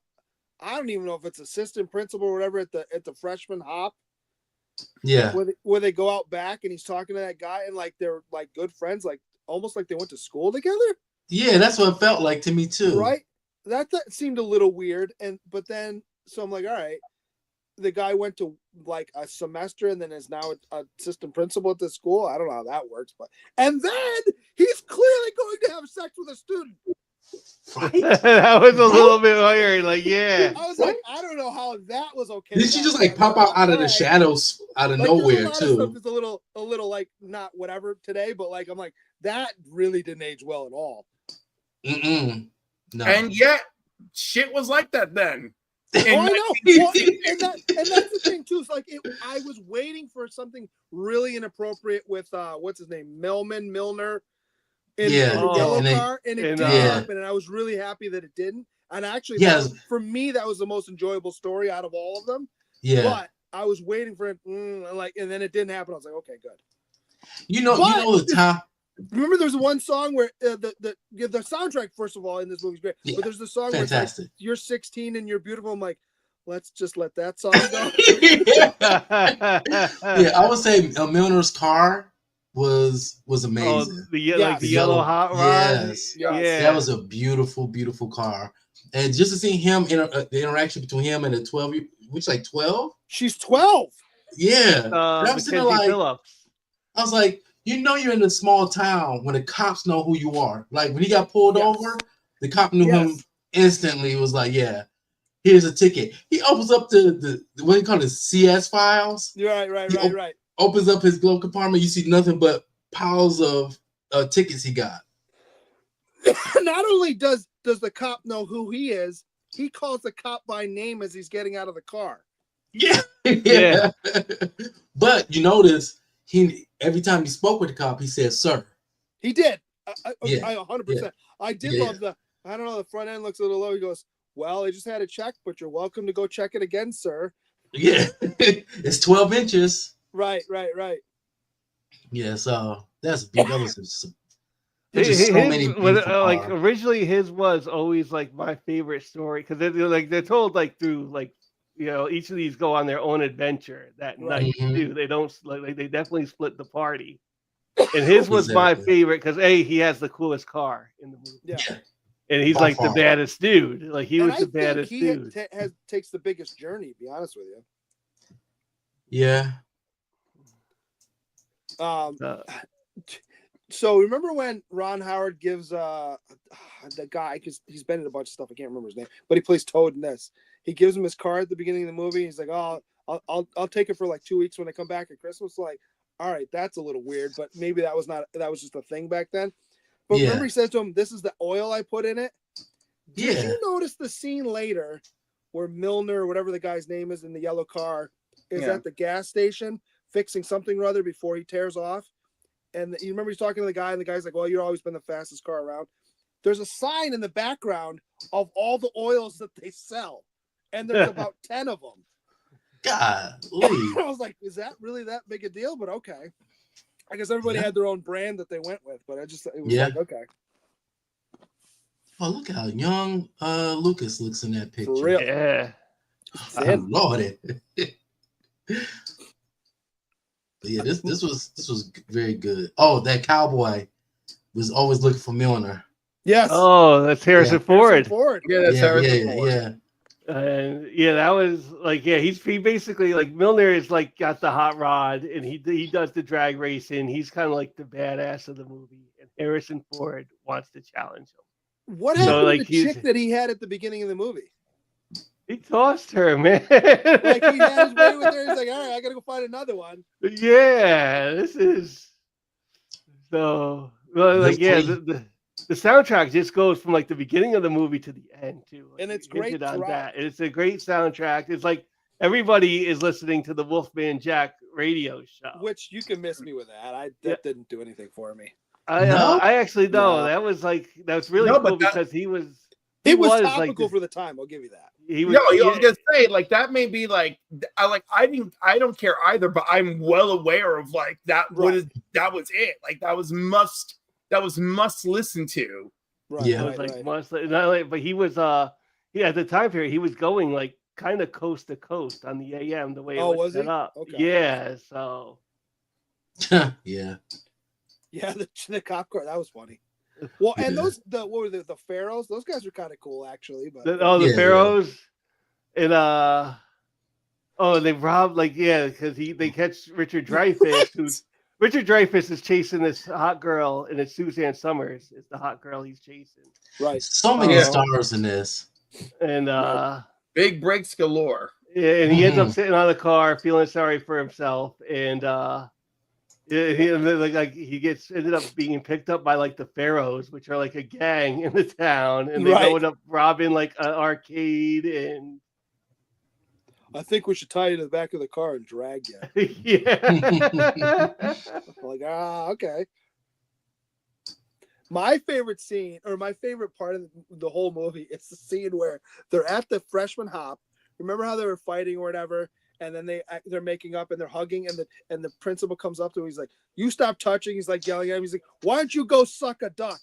S5: I don't even know if it's assistant principal or whatever at the freshman hop.
S4: Yeah.
S5: Where they go out back and he's talking to that guy and like they're like good friends, like almost like they went to school together.
S4: Yeah, that's what it felt like to me too.
S5: Right? That seemed a little weird. But then so I'm like, all right. the guy went to like a semester and then is now a assistant principal at the school. I don't know how that works, but and then he's clearly going to have sex with a student.
S4: Right?
S1: That was a little bit weird. Like, yeah.
S5: I was like, I don't know how that was okay.
S4: Did she
S5: back
S4: just like
S5: then,
S4: pop
S5: but,
S4: out of the
S5: alright.
S4: shadows out of
S5: Like, there's
S4: nowhere
S5: a lot of stuff
S4: too?
S5: that's a little like not whatever today, but like I'm like that really didn't age well at all.
S4: Mm-mm. No.
S3: And yet, shit was like that then.
S5: Oh, I
S3: And
S5: know. Well, and that's the thing too. It's like I was waiting for something really inappropriate with what's his name, Milner, in
S4: Yeah.
S5: the yellow
S4: and they-
S5: car, and it
S1: and,
S5: didn't
S4: Yeah.
S5: happen. And I was really happy that it didn't. And actually,
S4: Yes.
S5: for me, that was the most enjoyable story out of all of them.
S4: yeah.
S5: But I was waiting for it, and then it didn't happen. I was like, okay, good.
S4: You know the time.
S5: Remember, there's one song where the soundtrack, first of all, in this movie is great.
S4: Yeah,
S5: But there's the song where it's
S4: fantastic.
S5: like, you're 16 and you're beautiful. I'm like, let's just let that song go.
S4: Yeah, I would say Milner's car was
S1: Oh,
S4: amazing.
S1: the
S5: Yes.
S1: like the yellow hot rod.
S4: Yes.
S1: Yeah.
S4: That was a beautiful, beautiful car. And just to see him, the interaction between him and the 12, which like 12?
S5: She's 12.
S4: Yeah. I was
S1: Mackenzie
S4: sitting there like,
S1: Phillips.
S4: I was like, you're in a small town when the cops know who you are. Like when he got pulled
S5: Yes.
S4: over, the cop knew him
S5: Yes.
S4: instantly. It was like, yeah, here's a ticket. He opens up the what do you call it, CS files.
S5: Right.
S4: Opens up his glove compartment. You see nothing but piles of tickets he got.
S5: Not only does the cop know who he is, he calls the cop by name as he's getting out of the car.
S4: Yeah.
S1: Yeah.
S4: But you notice every time he spoke with the cop, he said, "Sir."
S5: He did.
S4: Yeah.
S5: I 100%. I did
S4: Yeah.
S5: love I don't know, the front end looks a little low. He goes, well, I just had a check, but you're welcome to go check it again, sir.
S4: Yeah. It's 12 inches.
S5: Right.
S4: Yeah, so that's big. That was just
S1: His,
S4: so many
S1: like
S4: beautiful
S1: originally his was always like my favorite story because they're told like through like each of these go on their own adventure that
S5: Right.
S1: night
S4: Mhm.
S1: too. They don't like they definitely split the party, and his was my
S4: Exactly.
S1: favorite because he has the coolest car in the movie,
S5: Yeah.
S1: and he's
S4: By
S1: like
S4: far.
S1: the baddest dude. Like he
S5: And
S1: was
S5: I
S1: the
S5: think
S1: baddest
S5: he
S1: dude.
S5: takes the biggest journey, to be honest with you.
S4: Yeah.
S5: Um,
S1: Uh,
S5: so remember when Ron Howard gives the guy, because he's been in a bunch of stuff, I can't remember his name, but he plays Toad in this. He gives him his car at the beginning of the movie. He's like, "Oh, I'll take it for like 2 weeks when I come back at Christmas." Like, all right, that's a little weird, but maybe that was just a thing back then. But
S4: Yeah.
S5: remember, he says to him, "This is the oil I put in it." Did
S4: Yeah.
S5: you notice the scene later where Milner, or whatever the guy's name is in the yellow car, is
S3: Yeah.
S5: at the gas station fixing something or other before he tears off? And you remember he's talking to the guy, and the guy's like, "Well, you've always been the fastest car around." There's a sign in the background of all the oils that they sell, and there's about 10 of them.
S4: Golly.
S5: I was like, is that really that big a deal? But okay. I guess everybody had their own brand that they went with, but it was
S4: Yeah.
S5: like, okay.
S4: Oh, look how young Lucas looks in that picture.
S5: For real.
S1: yeah.
S4: Oh, Lord. But yeah, this was very good. Oh, that cowboy was always looking for Milner.
S5: Yes.
S1: Oh, that's Harrison Ford.
S5: Ford.
S3: Yeah, that's
S4: yeah,
S3: Harrison
S4: yeah,
S3: Ford.
S4: yeah.
S1: And yeah, that was like, yeah, he basically like Milner is like got the hot rod and he does the drag racing. He's kind of like the badass of the movie, and Harrison Ford wants to challenge him.
S5: What
S4: So,
S5: happened
S1: like,
S5: to the
S1: he's-
S5: chick that he had at the beginning of the movie?
S1: He tossed her, man.
S5: Like he had his way with her. He's like, all right, I gotta go find another one.
S1: Yeah, this is so well, like yeah, the soundtrack just goes from like the beginning of the movie to the end too. Like,
S5: And it's
S1: you hinted
S5: great
S1: on
S5: throughout.
S1: that. It's a great soundtrack. It's like everybody is listening to the Wolfman Jack radio show.
S5: Which you can miss me with that. That didn't do anything for me.
S4: No?
S1: I actually know
S5: No.
S1: that was really
S3: No, but
S1: cool
S3: that-
S1: because he was
S5: It was
S1: like
S5: topical
S1: the-
S5: for the time. I'll give you that.
S1: he was
S3: No, I was
S1: yeah,
S3: gonna say like that may be like I don't care either, but I'm well aware of like that
S5: Right.
S3: that was it. Like that was must listen to.
S5: Right.
S4: Yeah.
S1: it was like must not like, but he was at the time period he was going like kind of coast to coast on the AM the way it
S5: Oh,
S1: was
S5: was
S1: set
S5: he?
S1: up.
S5: Okay.
S1: Yeah, so
S4: Yeah.
S5: Yeah, the cop car, that was funny. Well, and what were the Pharaohs? Those guys were kind of cool, actually. But
S1: the
S4: Yeah.
S1: Pharaohs and Oh, they robbed because they catch Richard Dreyfuss, who's Richard Dreyfuss is chasing this hot girl, and it's Suzanne Summers. It's the hot girl he's chasing.
S5: Right.
S4: So many
S3: Yeah.
S4: stars in this.
S1: And
S3: Big breaks galore.
S1: yeah, and he ends up
S4: Mhm.
S1: sitting on the car, feeling sorry for himself, and he gets ended up being picked up by like the Pharaohs, which are like a gang in the town, and they
S5: Right.
S1: end up robbing like an arcade and
S5: I think we should tie you to the back of the car and drag you.
S1: yeah.
S5: Like, okay. My favorite scene, or my favorite part of the whole movie, is the scene where they're at the freshman hop. Remember how they were fighting or whatever, and then they're making up and they're hugging, and the principal comes up to him. He's like, "You stop touching." He's like yelling at him. He's like, "Why don't you go suck a duck?"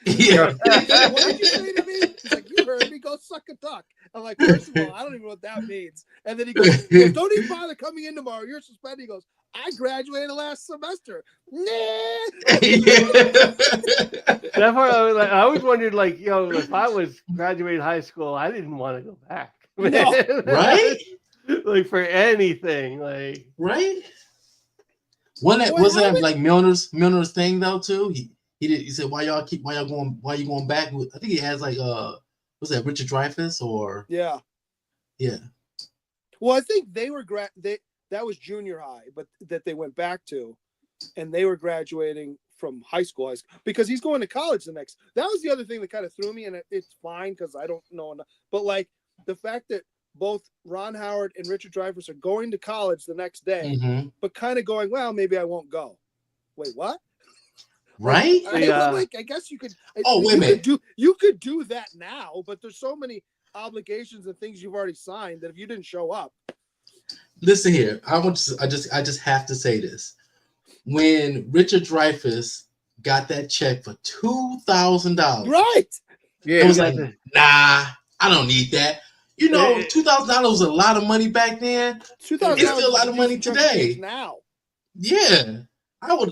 S4: Yeah.
S5: What did you say to me? He's like, "You heard me. Go suck a duck." I'm like, first of all, I don't even know what that means. And then he goes, "Don't even bother coming in tomorrow. You're suspended." He goes, "I graduated last semester." Nah.
S1: That part, I always wondered, like, if I was graduating high school, I didn't want to go back.
S5: No.
S4: Right?
S1: Like for anything, like
S4: Right? Wasn't that like Milner's thing though too? He said why you going back? I think he has like was that Richard Dreyfuss or
S5: Yeah.
S4: yeah.
S5: Well, I think they were that was junior high, but that they went back to, and they were graduating from high school because he's going to college the next. That was the other thing that kind of threw me, and it's fine because I don't know enough. But like the fact that both Ron Howard and Richard Dreyfuss are going to college the next day,
S4: Mm-hmm.
S5: but kind of going, well, maybe I won't go. Wait, what?
S4: Right?
S5: I guess you could.
S4: Oh, wait a minute.
S5: You could do that now, but there's so many obligations and things you've already signed that if you didn't show up.
S4: Listen here. I just have to say this. When Richard Dreyfuss got that check for $2,000,
S5: Right.
S3: Yeah.
S4: it was like, nah, I don't need that. You know, $2,000 was a lot of money back then.
S5: $2,000
S4: It's still a lot of money
S5: chunk of change
S4: today.
S5: now.
S4: Yeah.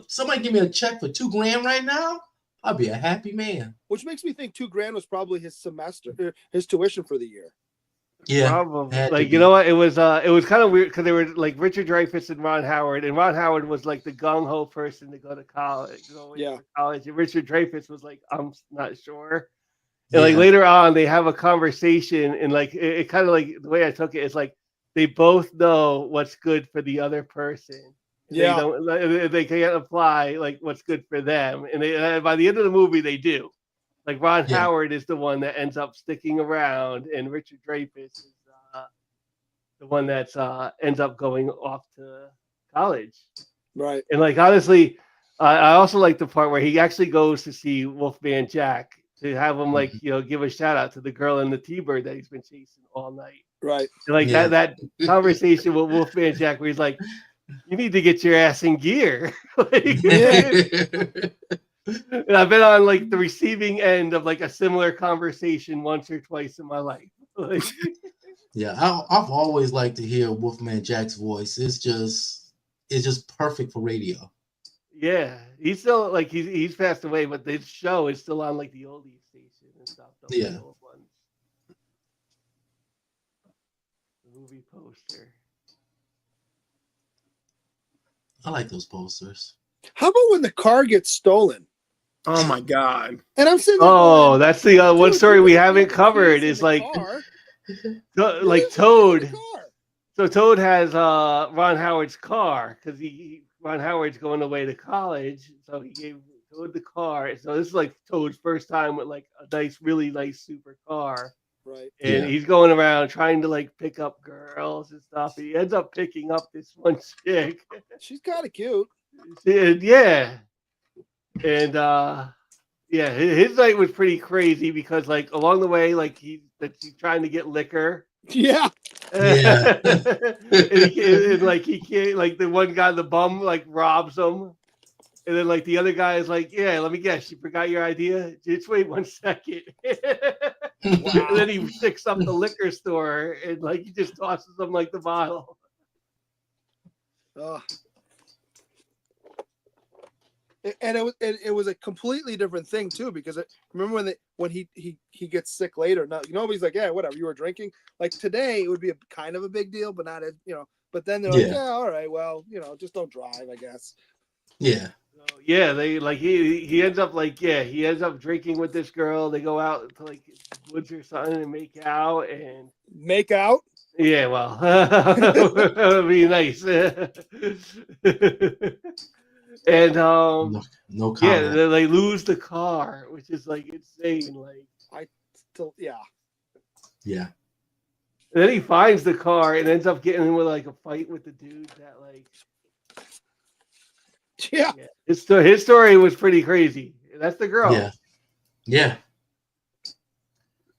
S4: Somebody give me a check for $2,000 right now, I'll be a happy man.
S5: Which makes me think $2,000 was probably his semester, his tuition for the year.
S4: Yeah.
S1: probably.
S4: had to
S1: Like,
S4: be.
S1: you know what? It was kind of weird because they were like Richard Dreyfuss and Ron Howard was like the gung ho person to go to college.
S5: Yeah.
S1: College. And Richard Dreyfuss was like, I'm not sure. And like
S4: Yeah.
S1: later on, they have a conversation, and like it kind of like the way I took it is like they both know what's good for the other person.
S5: Yeah.
S1: They can't apply like what's good for them, and by the end of the movie, they do. Like Ron
S4: Yeah.
S1: Howard is the one that ends up sticking around, and Richard Dreyfuss is the one that's ends up going off to college.
S5: Right.
S1: And like honestly, I also like the part where he actually goes to see Wolfman Jack to have him like give a shout out to the girl in the T-Bird that he's been chasing all night.
S5: Right.
S1: And like
S4: Yeah.
S1: that conversation with Wolfman Jack where he's like, "You need to get your ass in gear." Like, and I've been on like the receiving end of like a similar conversation once or twice in my life. Like,
S4: Yeah, I've always liked to hear Wolfman Jack's voice. It's just perfect for radio.
S1: yeah, he's still like he's passed away, but the show is still on like the oldie station and stuff. The
S4: Yeah.
S1: old ones. The movie poster.
S4: I like those posters.
S5: How about when the car gets stolen?
S3: Oh my God.
S5: And I'm sitting there
S1: Oh,
S5: going,
S1: that's the one
S5: dude,
S1: story
S5: you
S1: we
S5: got
S1: haven't
S5: the
S1: covered
S5: keys in
S1: is
S5: the
S1: like
S5: car.
S1: like
S5: What is
S1: Toad.
S5: in the car?
S1: So Toad has Ron Howard's car because Ron Howard's going away to college, so he gave Toad the car. So this is like Toad's first time with like a really nice super car,
S5: Right.
S1: and
S4: Yeah.
S1: he's going around trying to like pick up girls and stuff. He ends up picking up this one chick.
S5: She's kind of cute.
S1: Yeah, and yeah, his night was pretty crazy because like along the way, like he's trying to get liquor.
S5: Yeah.
S4: Yeah.
S1: and like he can't, like the one guy, the bum, like robs him, and then like the other guy is like, "Yeah, let me guess, you forgot your idea. Just wait 1 second." And then he picks up the liquor store and like he just tosses him like the bottle.
S5: And it was a completely different thing too, because remember when he gets sick later. No, nobody's like, yeah, whatever, you were drinking. Like today, it would be a kind of a big deal, but not as But then they're like,
S4: Yeah.
S5: yeah, all right, well, just don't drive, I guess.
S4: Yeah.
S1: So, yeah, they like he ends up he ends up drinking with this girl. They go out to like woods or something and make out and
S5: Make out.
S1: yeah, well, that would be nice. And
S4: No
S1: yeah,
S4: comment.
S1: they lose the car, which is like insane. Like,
S5: I still, yeah.
S4: Yeah.
S1: and then he finds the car and ends up getting in with like a fight with the dude that like.
S5: Yeah.
S1: Yeah, his story was pretty crazy. That's the girl.
S4: Yeah. Yeah.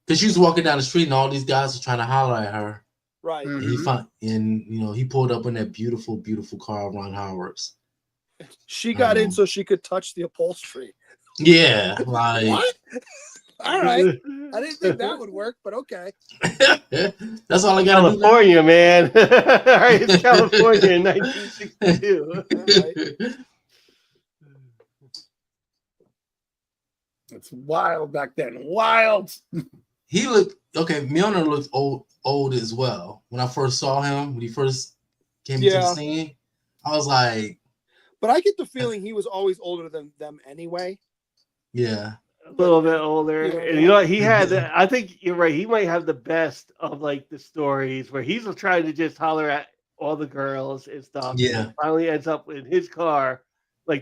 S4: Because she was walking down the street and all these guys were trying to holler at her.
S5: Right.
S4: And he pulled up in that beautiful, beautiful car of Ron Howard's.
S5: She got in so she could touch the upholstery.
S4: Yeah, like
S5: What? All right. I didn't think that would work, but okay.
S4: that's all I got.
S1: California, man. All right, it's California in 1962.
S5: Right.
S3: It's wild back then. Wild.
S4: He looked okay. Milner looked old as well. When I first saw him, when he first came to the scene, I was like,
S5: but I get the feeling he was always older than them anyway.
S4: Yeah.
S1: A little bit older. And he had, I think you're right. He might have the best of like the stories where he's trying to just holler at all the girls and stuff.
S4: Yeah.
S1: And finally ends up in his when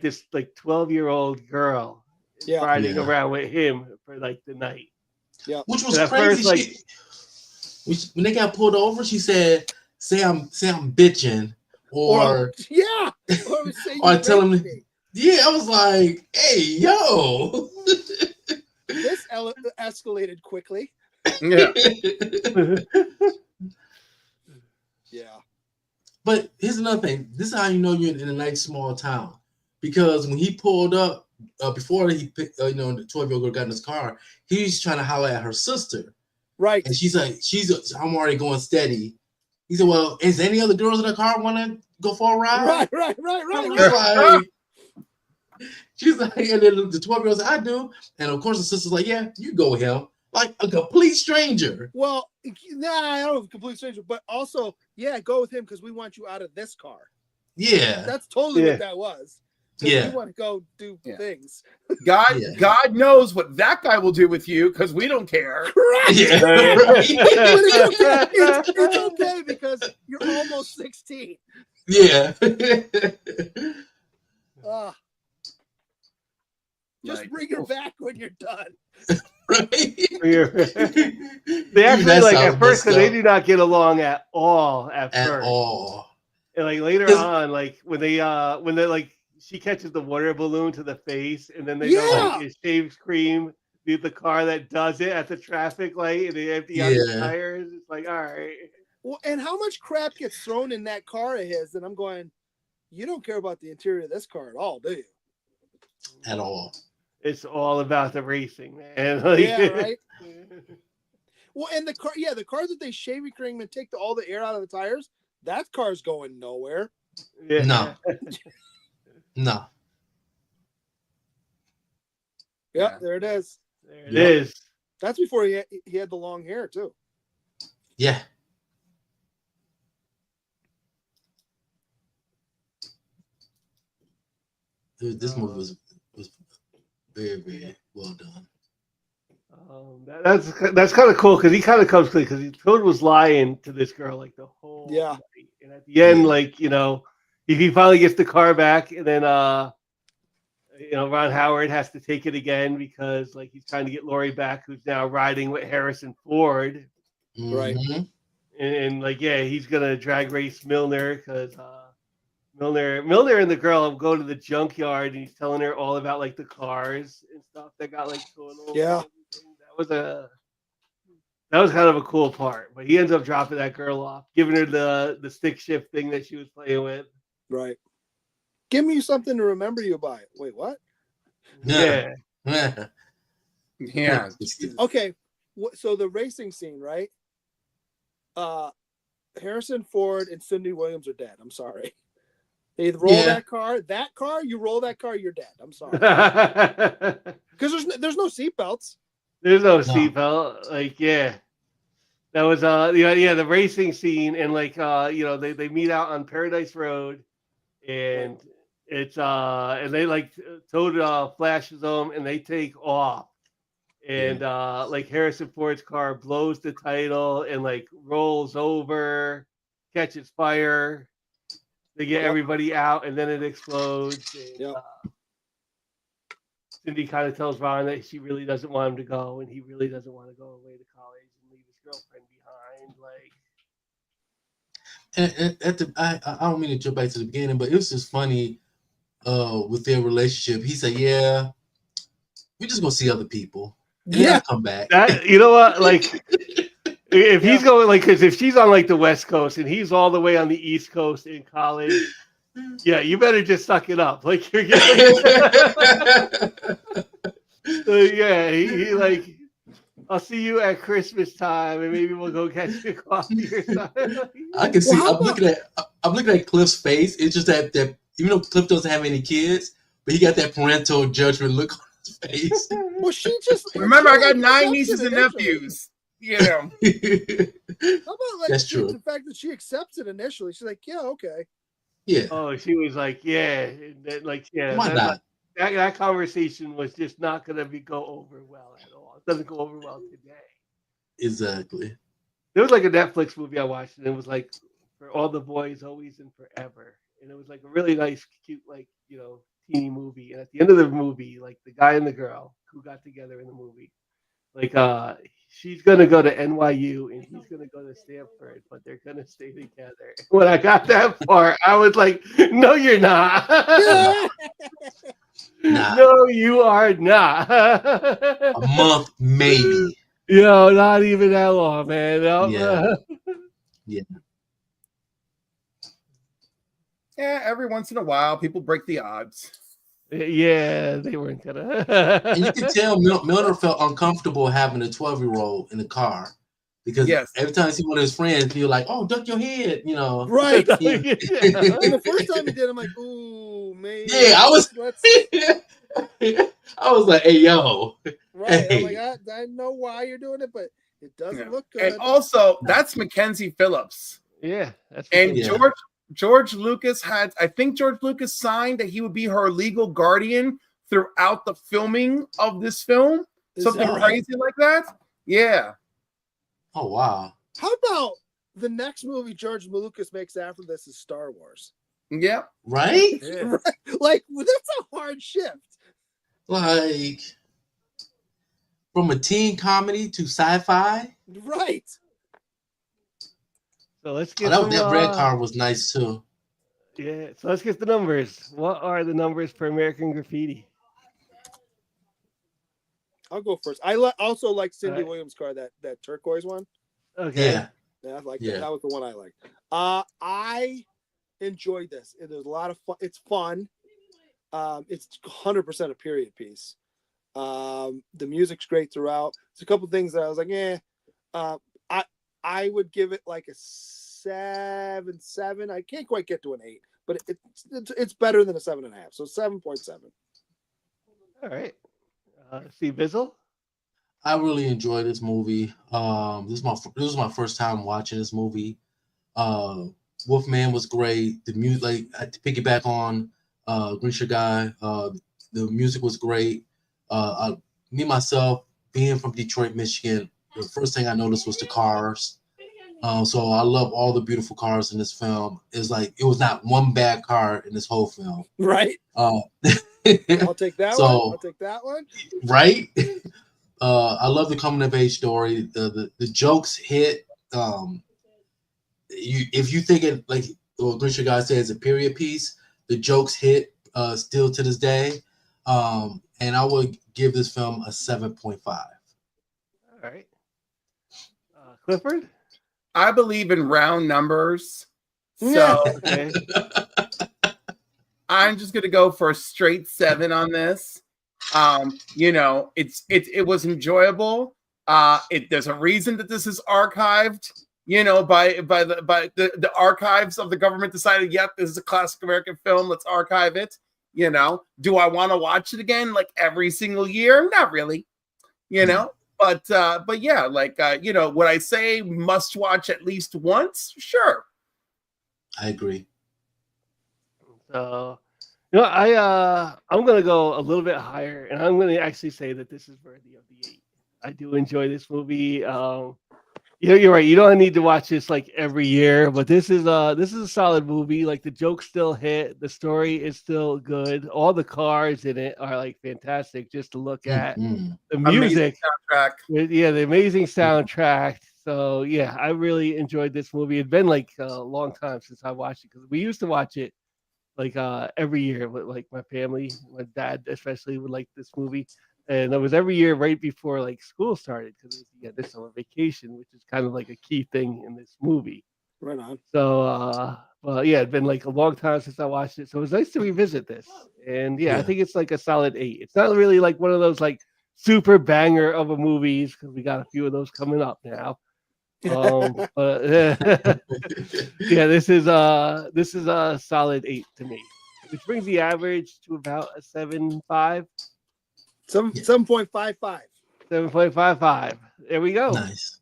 S1: this like 12-year-old girl riding around with him for like the night.
S5: Yeah.
S4: Which was crazy. When they got pulled over, she said, say I'm bitching. Or tell him. Yeah, I was like, hey, yo.
S5: This escalated quickly.
S3: Yeah.
S5: Yeah.
S4: But here's another thing. This is how you know you're in a nice small town. Because when he pulled up, before he picked, the 12-year-old girl got in his car, he was trying to holler at her sister.
S5: Right.
S4: And she's like, I'm already going steady. He said, well, is any other girls in the car want to go for a ride?
S5: Right.
S4: She's like, and then the 12-year-old said, I do. And of course the sister's like, yeah, you go with him. Like a complete stranger.
S5: Well, I don't know, complete stranger, but also, go with him because we want you out of this car.
S4: Yeah.
S5: That's totally what that was.
S4: Yeah.
S5: We want to go do things.
S3: God knows what that guy will do with you because we don't care.
S5: Correct.
S4: Yeah.
S5: It's okay because you're almost 16.
S4: Yeah.
S5: Just bring her back when you're done.
S4: Right?
S1: They actually at first because they do not get along at all at first.
S4: At all.
S1: And like later on, like when they like she catches the water balloon to the face, and then they know like it shaves cream, the car that does it at the traffic light, and they empty out the tires. It's like, all right.
S5: Well, and how much crap gets thrown in that car of his? And I'm going, you don't care about the interior of this car at all, do you?
S4: At all.
S1: It's all about the racing, man. Like,
S5: yeah, right. Well, and the car that they shave cream and take all the air out of the tires, that car's going nowhere.
S1: Yeah.
S4: No. No.
S5: Yep, there it is.
S1: There it is.
S5: That's before he had the long hair too.
S4: Yeah. This movie was very, very well done.
S1: That's kind of cool because he kind of comes clean because Toad was lying to this girl like the whole night. And at the end, like he finally gets the car back, and then Ron Howard has to take it again because like he's trying to get Lori back, who's now riding with Harrison Ford,
S5: right?
S1: And he's gonna drag race Milner because Milner and the girl go to the junkyard, and he's telling her all about like the cars and stuff that got like totaled.
S5: Yeah.
S1: That was kind of a cool part, but he ends up dropping that girl off, giving her the stick shift thing that she was playing with.
S5: Right. Give me something to remember you by. Wait, what?
S1: Yeah.
S3: Yeah.
S5: Okay. So the racing scene, right? Harrison Ford and Cindy Williams are dead. I'm sorry. They roll that car. That car, you roll that car, you're dead. I'm sorry. Because there's no seatbelts.
S1: There's no
S4: No.
S1: seatbelt. Like, yeah. That was the racing scene, and like they meet out on Paradise Road, and it's and they like Toad flashes them and they take off. And like Harrison Ford's car blows the title and like rolls over, catches fire. They get everybody out, and then it explodes. And,
S5: Yep.
S1: Cindy kind of tells Ron that she really doesn't want him to go, and he really doesn't want to go away to college and leave his girlfriend behind. Like,
S4: And I don't mean to jump back to the beginning, but it was just funny with their relationship. He said, "Yeah, we're just gonna see other people. And then I'll come back."
S1: that, you know what? Like, if he's going, like, because if she's on like the West Coast and he's all the way on the East Coast in college, yeah, you better just suck it up. Like, you're getting. Yeah, he like, I'll see you at Christmas time, and maybe we'll go catch a coffee or something.
S4: I can see.
S5: Well,
S4: I'm looking at Cliff's face. It's just that even though Cliff doesn't have any kids, but he got that parental judgment look on his face.
S5: Well, she just
S3: Remember, I got
S5: she
S3: 9
S5: accepted
S3: nieces and
S5: initially.
S3: nephews. You know.
S5: How about like
S4: That's true.
S5: the fact that she accepts it initially? She's like, yeah, okay.
S4: Yeah.
S1: Oh, she was like, yeah, and then, like, yeah.
S4: Why not?
S1: That conversation was just not going to go over well at all. It doesn't go over well today.
S4: Exactly.
S1: There was like a Netflix movie I watched, and it was like For All the Boys, Always and Forever, and it was like a really nice, cute, like teeny movie. And at the end of the movie, like the guy and the girl who got together in the movie, like she's gonna go to NYU and he's gonna go to Stanford, but they're gonna stay together. When I got that part, I was like, "No, you're not.
S4: Nah.
S1: No, you are not."
S4: A month, maybe.
S1: Not even that long, man.
S4: Yeah.
S3: Yeah, every once in a while, people break the odds.
S1: Yeah, they weren't gonna.
S4: And you can tell Milner felt uncomfortable having a 12-year-old in the car because every time I see one of his friends, he'll like, "Oh, duck your head,"
S5: Right.
S1: Yeah.
S5: And the first time he did, I'm like, ooh, man.
S4: Yeah, I was like, "Hey, yo."
S5: Right.
S4: Hey.
S5: I'm like, I know why you're doing it, but it doesn't look good.
S3: And also, that's Mackenzie Phillips.
S1: Yeah, that's
S3: And
S4: Yeah.
S3: George Lucas I think George Lucas signed that he would be her legal guardian throughout the filming of this film.
S5: Is
S3: Something
S5: that right?
S3: crazy like that. Yeah.
S4: Oh, wow.
S5: How about the next movie George Lucas makes after this is Star Wars?
S3: Yep.
S4: Right?
S1: Yeah.
S5: Right? Like, that's a hard shift.
S4: Like, from a teen comedy to sci-fi.
S5: Right.
S1: So let's get
S4: That red car was nice too.
S1: Yeah, so let's get the numbers. What are the numbers for American Graffiti?
S5: I'll go first. I also like Cindy
S1: Alright.
S5: Williams' car, that turquoise one.
S1: Okay.
S4: Yeah.
S5: Yeah, I like
S4: Yeah.
S5: that. That was the one I liked. I enjoyed this. There's a lot of fun. It's fun. It's 100% a period piece. The music's great throughout. There's a couple things that I was like, I would give it like a 7.7. I can't quite get to an 8, but it's better than a 7.5. So 7.7.
S1: All right. Steve Bizzle?
S4: I really enjoyed this movie. This was my first time watching this movie. Wolfman was great. The music, like to piggyback on Grisha Guy, the music was great. Me myself, being from Detroit, Michigan, the first thing I noticed was the cars. So I love all the beautiful cars in this film. It's like it was not one bad car in this whole film.
S5: Right.
S4: I'll
S5: take that one. I'll take that one.
S4: Right. I love the coming of age story. The jokes hit. If you think it like what Grisha Guy says, a period piece, the jokes hit still to this day. And I would give this film a 7.5.
S1: All right. Clifford?
S3: I believe in round numbers. So
S1: Okay.
S3: I'm just gonna go for a straight 7 on this. It was enjoyable. There's a reason that this is archived. By the archives of the government decided, yep, this is a classic American film. Let's archive it. Do I want to watch it again like every single year? Not really. But yeah, like would I say must watch at least once? Sure.
S4: I agree.
S1: So, I'm gonna go a little bit higher, and I'm gonna actually say that this is worthy of the 8. I do enjoy this movie. You're right. You don't need to watch this like every year, but this is a solid movie. Like the jokes still hit, the story is still good. All the cars in it are like fantastic just to look at.
S4: Mhm.
S1: The
S3: Amazing
S1: music,
S3: soundtrack.
S1: yeah, the amazing soundtrack. So yeah, I really enjoyed this movie. It's been like a long time since I watched it because we used to watch it like every year with like my family, my dad especially would like this movie, and it was every year right before like school started because this summer vacation, which is kind of like a key thing in this movie.
S5: Right on.
S1: So well, yeah, it's been like a long time since I watched it, so it was nice to revisit this. And yeah, I
S4: Yeah.
S1: think it's like a solid 8. It's not really like one of those like super banger of a movies because we got a few of those coming up now. But yeah, this is a solid 8 to me, which brings the average to about a 7.5.
S5: 7.55.
S1: 7.55. There we go.
S4: Nice.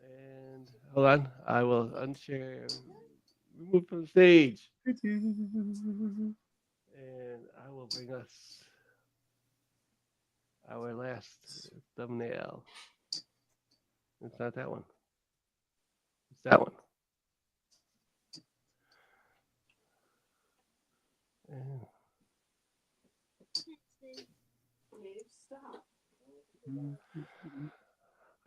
S1: And hold on, I will unshare, remove from the stage, and I will bring us our last thumbnail. It's not that one. It's that one. And-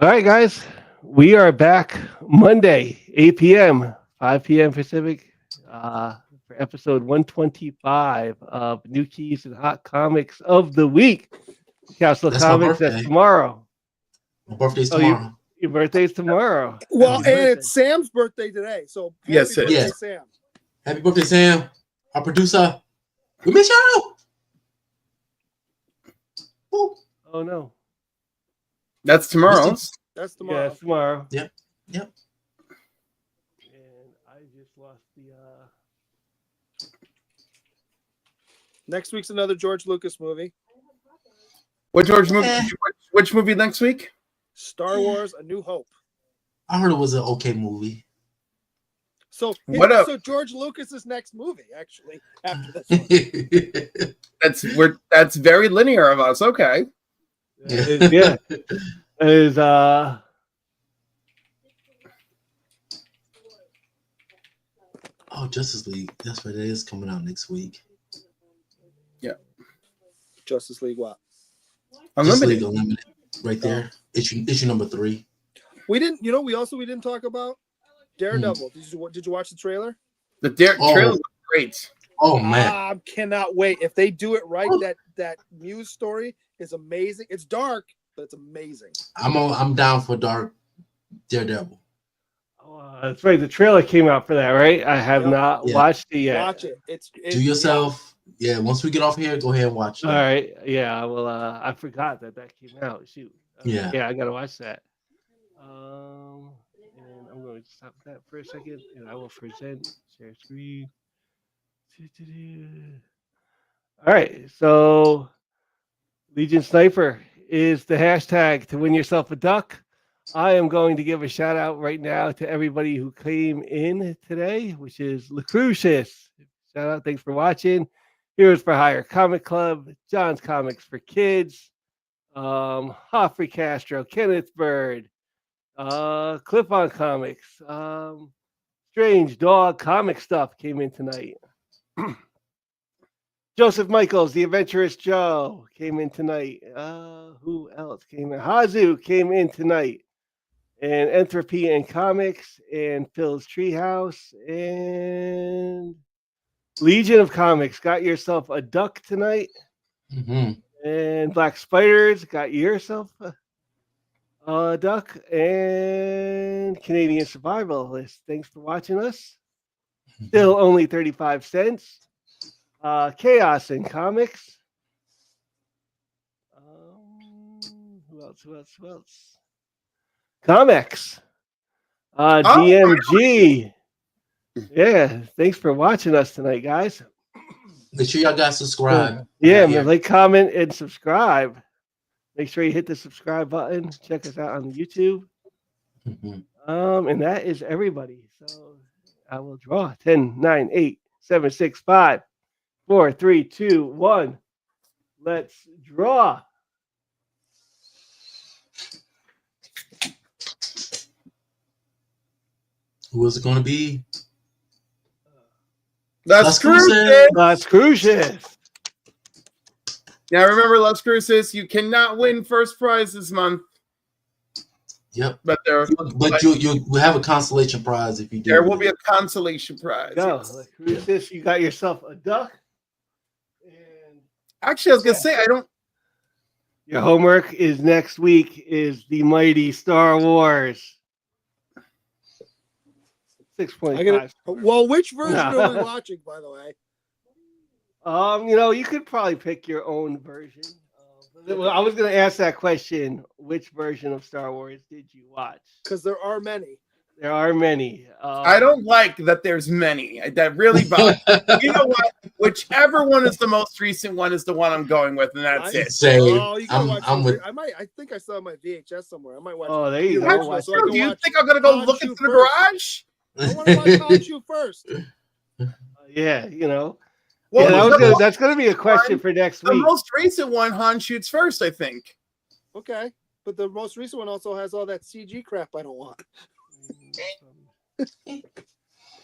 S1: All right, guys, we are back Monday, 8 p.m., 5 p.m. Pacific, for episode 125 of New Keys and Hot Comics of the Week. Castle
S4: That's my
S1: Comics, that's
S4: birthday.
S1: tomorrow.
S4: My birthday's
S1: Oh,
S4: tomorrow.
S1: Your birthday's tomorrow.
S5: Well,
S1: Happy
S5: and
S1: birthday.
S5: it's Sam's birthday today. So happy
S3: Yes, it
S5: birthday,
S4: is.
S5: Sam.
S4: Happy birthday, Sam. Our producer. We miss you. Woo.
S1: Oh, no.
S3: That's tomorrow.
S5: That's
S1: Yeah,
S5: tomorrow.
S1: it's tomorrow.
S4: Yep.
S1: And I just lost the.
S5: Next week's another George Lucas movie.
S3: What George movie? Which movie next week?
S5: Star Wars: A New Hope.
S4: I heard it was an okay movie.
S5: So,
S3: What
S5: George Lucas's next movie, actually, after this one.
S3: That's very linear of us. Okay.
S1: Yeah. It is.
S4: Oh, Justice League. That's right. It is coming out next week.
S5: Justice League what?
S4: Justice League
S3: Unlimited.
S4: Unlimited. Right there. Issue number 3.
S5: We didn't talk about Daredevil. Did you watch the trailer?
S3: The trailer was great.
S4: Oh man.
S5: I cannot wait. If they do it right, that Muse story is amazing. It's dark, but it's amazing.
S4: I'm down for Dark Daredevil.
S1: That's right. The trailer came out for that, right? I have not
S4: Yeah.
S1: watched it yet.
S5: Watch it.
S4: Do yourself. Yeah, once we get off here, go ahead and watch it.
S1: All right. Yeah. I will. I forgot that came out. Shoot.
S4: Yeah.
S1: Yeah. I gotta watch that. And I'm going to stop that for a second, and I will present share screen. All right. So, Legion Sniper is the hashtag to win yourself a duck. I am going to give a shout out right now to everybody who came in today, which is Lucrucius. Shout out. Thanks for watching. Heroes for Hire Comic Club, John's Comics for Kids, Hoffrey Castro, Kenneth Bird, Clip on Comics, Strange Dog Comic Stuff came in tonight. Joseph Michaels, The Adventurous Joe, came in tonight. Who else came in? Hazu came in tonight. And Entropy and Comics, and Phil's Treehouse, and Legion of Comics. Got yourself a duck tonight.
S4: Mm-hmm.
S1: And Black Spiders, got yourself a duck. And Canadian Survivalist, thanks for watching us. Still only 35 cents. Chaos in Comics. Who else? Comics. DMG. Yeah, thanks for watching us tonight, guys.
S4: Make sure y'all guys subscribe.
S1: Yeah, man, like, comment, and subscribe. Make sure you hit the subscribe button. Check us out on the YouTube.
S4: Mhm.
S1: And that is everybody. So I will draw 10, 9, 8, 7, 6, 5, 4, 3, 2, 1. Let's draw.
S4: Who is it going to be?
S3: Las
S4: Las
S3: Cruces.
S4: Cruces.
S1: Las Cruces.
S3: Now remember, Las Cruces, you cannot win first prize this month,
S4: Yep.
S3: but there
S4: You will have a consolation prize if you do.
S3: will be a consolation prize.
S1: Go.
S3: Yes.
S1: Las Cruces. You got yourself a duck. And
S3: Actually, I was gonna say I don't.
S1: your homework is next week is the mighty Star Wars. 6.5.
S5: Well, which version
S1: No.
S5: are we watching, by the way?
S1: You could probably pick your own version. Well, I was going to ask that question. Which version of Star Wars did you watch?
S5: Because there are many.
S1: There are many.
S3: I don't like that. There's many. That really bothers. You know what? Whichever one is the most recent one is the one I'm going with, and that's it.
S4: Same.
S5: You gotta watch
S4: I'm
S5: those.
S4: with.
S5: I think I saw my VHS somewhere. I might watch.
S1: Oh, there you
S5: the
S1: go.
S5: original,
S1: Watch
S5: so I can
S3: Do you
S5: watch.
S3: think I'm gonna go
S5: Han
S3: look
S5: Chu
S3: into the
S5: first.
S3: garage?
S5: I want to watch Han Chu first.
S1: Yeah,
S3: Well,
S1: that's going to be a question for next
S3: the
S1: week.
S3: most recent one, Han shoots first, I think.
S5: Okay, but the most recent one also has all that CG crap I don't want.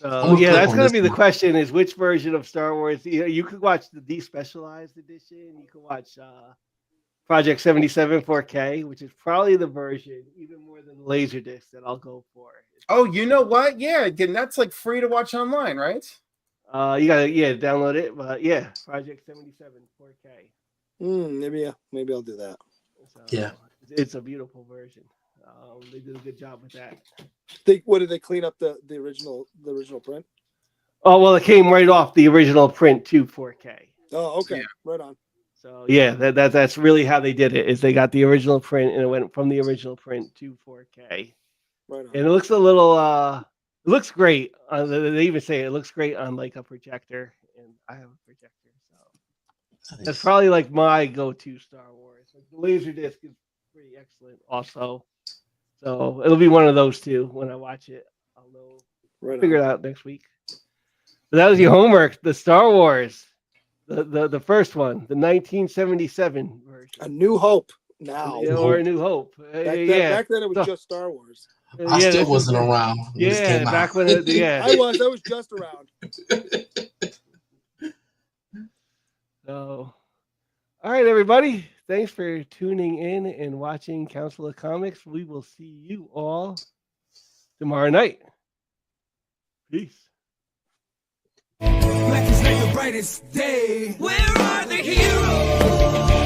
S1: That's going to be the question: is which version of Star Wars? You could watch the despecialized edition. You could watch Project 77 4K, which is probably the version even more than Laserdisc that I'll go for.
S3: Oh, you know what? Yeah, again, that's like free to watch online, right?
S1: You gotta download it, but yeah, Project 77 4K.
S5: Maybe I'll do that.
S1: So,
S4: Yeah.
S1: It's a beautiful version. They did a good job with that.
S5: What did they clean up the original print?
S1: Oh well, it came right off the original print to 4K.
S5: Oh, okay,
S3: Yeah.
S5: right on.
S1: So yeah, that's really how they did it. Is they got the original print and it went from the original print to 4K,
S5: Right on.
S1: and it looks a little it looks great. They even say it looks great on like a projector, and I have a projector, so that's probably like my go-to Star Wars. Like the Laserdisc is pretty excellent, also. So it'll be one of those two when I watch it. I'll know.
S5: Right
S1: Figure
S5: on.
S1: it out next week. So that was your homework. The Star Wars, the first one, the 1977 version.
S5: A New Hope now.
S1: Or A New Hope.
S5: Back then it was just Star Wars.
S4: I still wasn't around when this came
S1: back
S4: out.
S1: when
S5: I was just around.
S1: So, all right, everybody. Thanks for tuning in and watching Council of Comics. We will see you all tomorrow night. Peace.
S2: Black is like the brightest day. Where are the heroes?